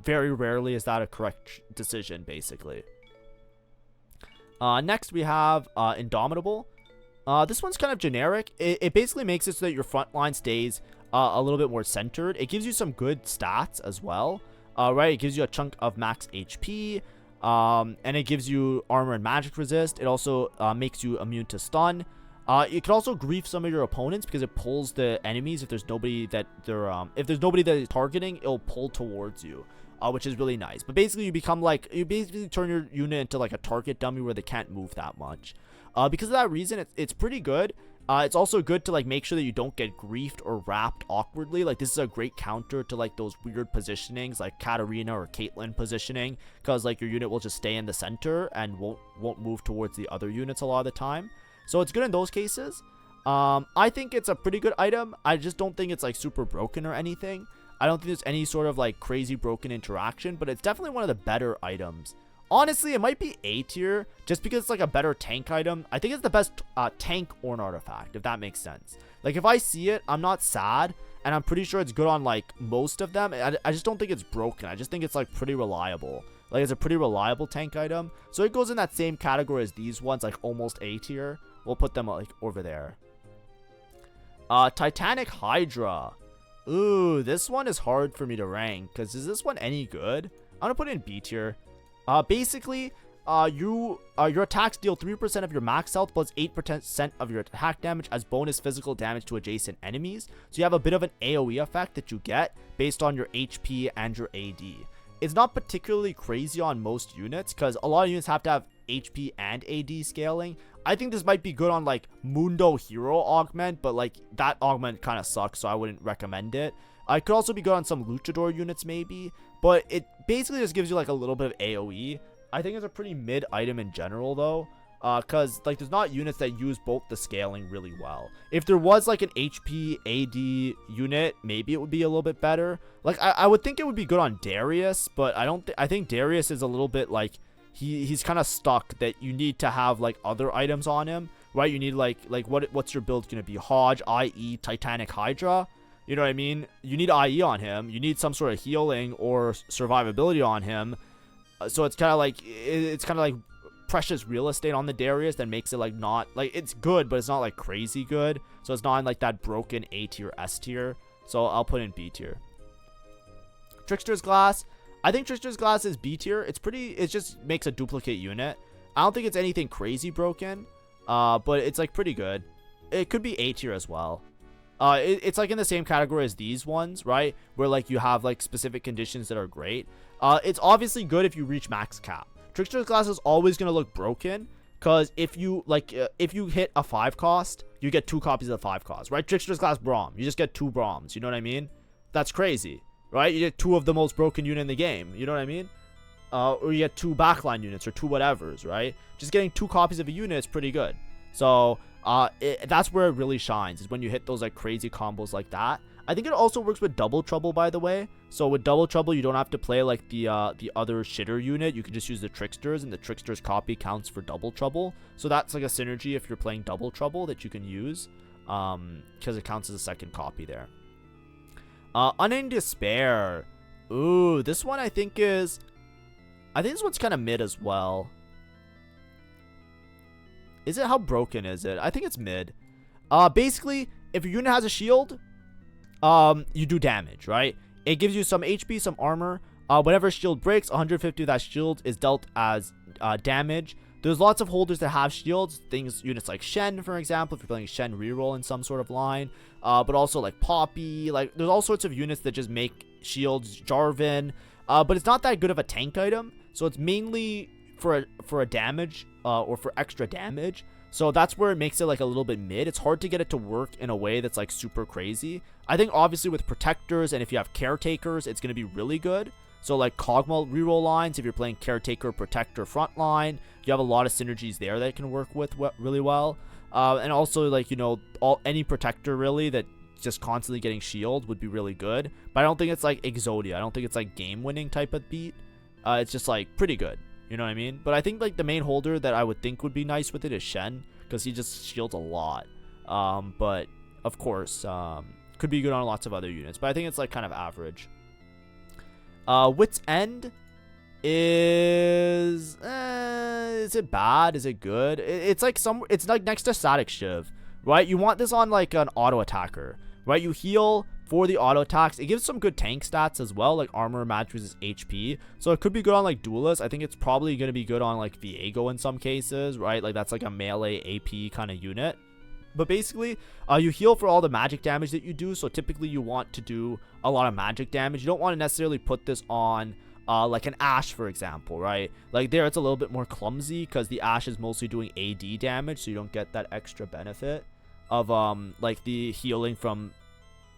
Very rarely is that a correct decision, basically. Next, we have Indomitable. This one's kind of generic. It basically makes it so that your front line stays a little bit more centered. It gives you some good stats as well. Right, it gives you a chunk of max HP. And it gives you armor and magic resist. It also makes you immune to stun. It can also grief some of your opponents because it pulls the enemies. If there's nobody that that is targeting, it'll pull towards you, which is really nice. But basically, you basically turn your unit into like a target dummy where they can't move that much. Because of that reason, it's pretty good. It's also good to like make sure that you don't get griefed or wrapped awkwardly. Like, this is a great counter to like those weird positionings like Katarina or Caitlyn positioning, because like your unit will just stay in the center and won't move towards the other units a lot of the time. So it's good in those cases. I think it's a pretty good item. I just don't think it's like super broken or anything. I don't think there's any sort of like crazy broken interaction, but it's definitely one of the better items. Honestly, it might be A tier just because it's like a better tank item. I think it's the best tank Ornn artifact, if that makes sense. Like, if I see it, I'm not sad, and I'm pretty sure it's good on like most of them. I just don't think it's broken. I just think it's like pretty reliable. Like, it's a pretty reliable tank item. So it goes in that same category as these ones, like almost A tier. We'll put them like over there. Titanic Hydra. Ooh, this one is hard for me to rank because is this one any good? I'm gonna put it in B tier. Basically, your attacks deal 3% of your max health plus 8% of your attack damage as bonus physical damage to adjacent enemies. So you have a bit of an AoE effect that you get based on your HP and your AD. It's not particularly crazy on most units because a lot of units have to have HP and AD scaling. I think this might be good on like Mundo Hero Augment, but like that augment kind of sucks, so I wouldn't recommend it. It could also be good on some Luchador units maybe, but it basically just gives you like a little bit of AoE. I think it's a pretty mid item in general though, because like there's not units that use both the scaling really well. If there was like an HP AD unit, maybe it would be a little bit better. Like I would think it would be good on Darius, but I think Darius is a little bit like he's kind of stuck that you need to have like other items on him, right? You need like what's your build gonna be? Hodge, IE, Titanic Hydra. You know what I mean? You need IE on him. You need some sort of healing or survivability on him. So it's kind of like precious real estate on the Darius that makes it like not like it's good, but it's not like crazy good. So it's not in like that broken A tier, S tier. So I'll put in B tier. Trickster's Glass. I think Trickster's Glass is B tier. It just makes a duplicate unit. I don't think it's anything crazy broken. But it's like pretty good. It could be A tier as well. It's like in the same category as these ones, right? Where like you have like specific conditions that are great. It's obviously good if you reach max cap. Trickster's Glass is always going to look broken because if you hit a 5 cost, you get 2 copies of the 5 cost, right? Trickster's Glass Braum, you just get 2 Brahms, you know what I mean? That's crazy, right? You get 2 of the most broken unit in the game, you know what I mean? Or you get 2 backline units or 2 whatevers, right? Just getting 2 copies of a unit is pretty good. So that's where it really shines, is when you hit those like crazy combos like that. I think it also works with Double Trouble, by the way. So with Double Trouble, you don't have to play like the other shitter unit. You can just use the Tricksters, and the Tricksters copy counts for Double Trouble. So that's like a synergy if you're playing Double Trouble that you can use, because it counts as a second copy there. Unending Despair. Ooh, this one I think this one's kind of mid as well. Is it? How broken is it? I think it's mid. Basically, if your unit has a shield, you do damage, right? It gives you some HP, some armor. Whenever shield breaks, 150 of that shield is dealt as damage. There's lots of holders that have shields. Units like Shen, for example, if you're playing Shen reroll in some sort of line. But also like Poppy. Like, there's all sorts of units that just make shields. Jarvan. But it's not that good of a tank item. So it's mainly for a damage, or for extra damage. So that's where it makes it like a little bit mid. It's hard to get it to work in a way that's like super crazy. I think obviously with protectors and if you have caretakers, it's going to be really good. So like Kog'Maw reroll lines, if you're playing caretaker, protector, frontline, you have a lot of synergies there that can work with really well. And also like, you know, any protector really that just constantly getting shield would be really good. But I don't think it's like Exodia. I don't think it's like game winning type of beat. It's just like pretty good. You know what I mean? But I think like the main holder that I would think would be nice with it is Shen, because he just shields a lot. But of course, could be good on lots of other units. But I think it's like kind of average. Wit's End is it bad? Is it good? It's like next to Statikk Shiv, right? You want this on like an auto attacker, right? You heal for the auto attacks. It gives some good tank stats as well, like armor, magic resist, HP. So it could be good on like duelists. I think it's probably going to be good on like Viego in some cases, right? Like that's like a melee AP kind of unit. But basically, you heal for all the magic damage that you do. So typically you want to do a lot of magic damage. You don't want to necessarily put this on like an Ashe, for example, right? Like there it's a little bit more clumsy because the Ashe is mostly doing AD damage. So you don't get that extra benefit of like the healing from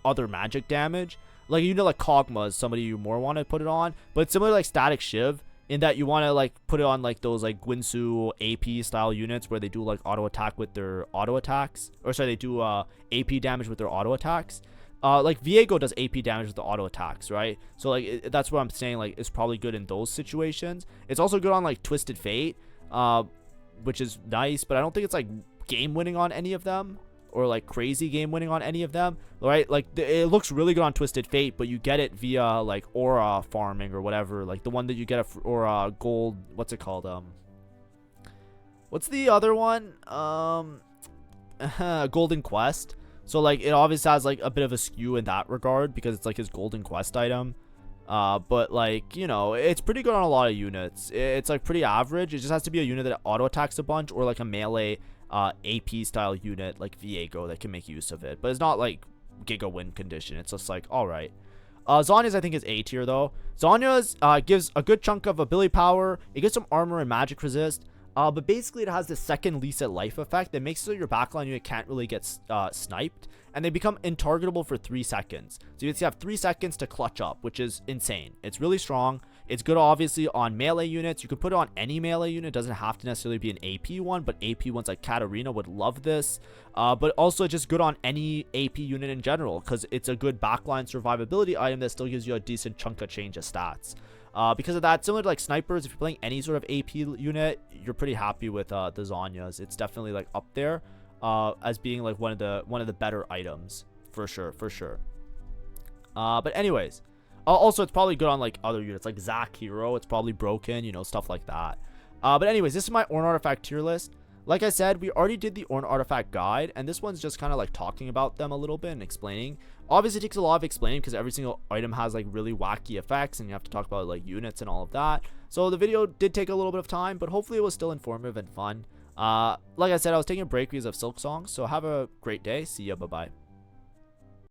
other magic damage. Like, you know, like Kog'Maw is somebody you more want to put it on. But it's similar like Statikk Shiv, in that you want to like put it on like those like Guinsoo AP style units where they do like auto attack with their auto attacks, or sorry, they do AP damage with their auto attacks. Like Viego does AP damage with the auto attacks, right? So like that's what I'm saying, like it's probably good in those situations. It's also good on like Twisted Fate, which is nice, but I don't think it's like game winning on any of them, or like crazy game winning on any of them, right? Like it looks really good on Twisted Fate, but you get it via like aura farming or whatever, like the one that you get or gold, what's it called, what's the other one, Golden Quest. So like it obviously has like a bit of a skew in that regard because it's like his Golden Quest item. But like, you know, it's pretty good on a lot of units. It's like pretty average. It just has to be a unit that auto attacks a bunch, or like a melee AP style unit like Viego that can make use of it. But it's not like giga win condition. It's just like, all right. Zhonya's I think is A tier though. Zhonya's gives a good chunk of ability power. It gives some armor and magic resist. But basically it has the second least at life effect that makes it so your backline unit can't really get sniped, and they become intargetable for 3 seconds. So you have 3 seconds to clutch up, which is insane. It's really strong. It's good obviously on melee units. You can put it on any melee unit. It doesn't have to necessarily be an AP one, but AP ones like Katarina would love this. But also just good on any AP unit in general, because it's a good backline survivability item that still gives you a decent chunk of change of stats. Because of that, similar to like snipers, if you're playing any sort of AP unit, you're pretty happy with the Zhonya's. It's definitely like up there as being like one of the better items for sure. But anyways, also it's probably good on like other units like Zac Hero. It's probably broken, you know, stuff like that. But anyways, this is my Ornn artifact tier list. Like I said, we already did the Ornn artifact guide, and this one's just kind of like talking about them a little bit and explaining. Obviously, it takes a lot of explaining because every single item has like really wacky effects, and you have to talk about like units and all of that. So the video did take a little bit of time, but hopefully it was still informative and fun. Like I said, I was taking a break because of Silk Song, so have a great day. See ya, bye-bye.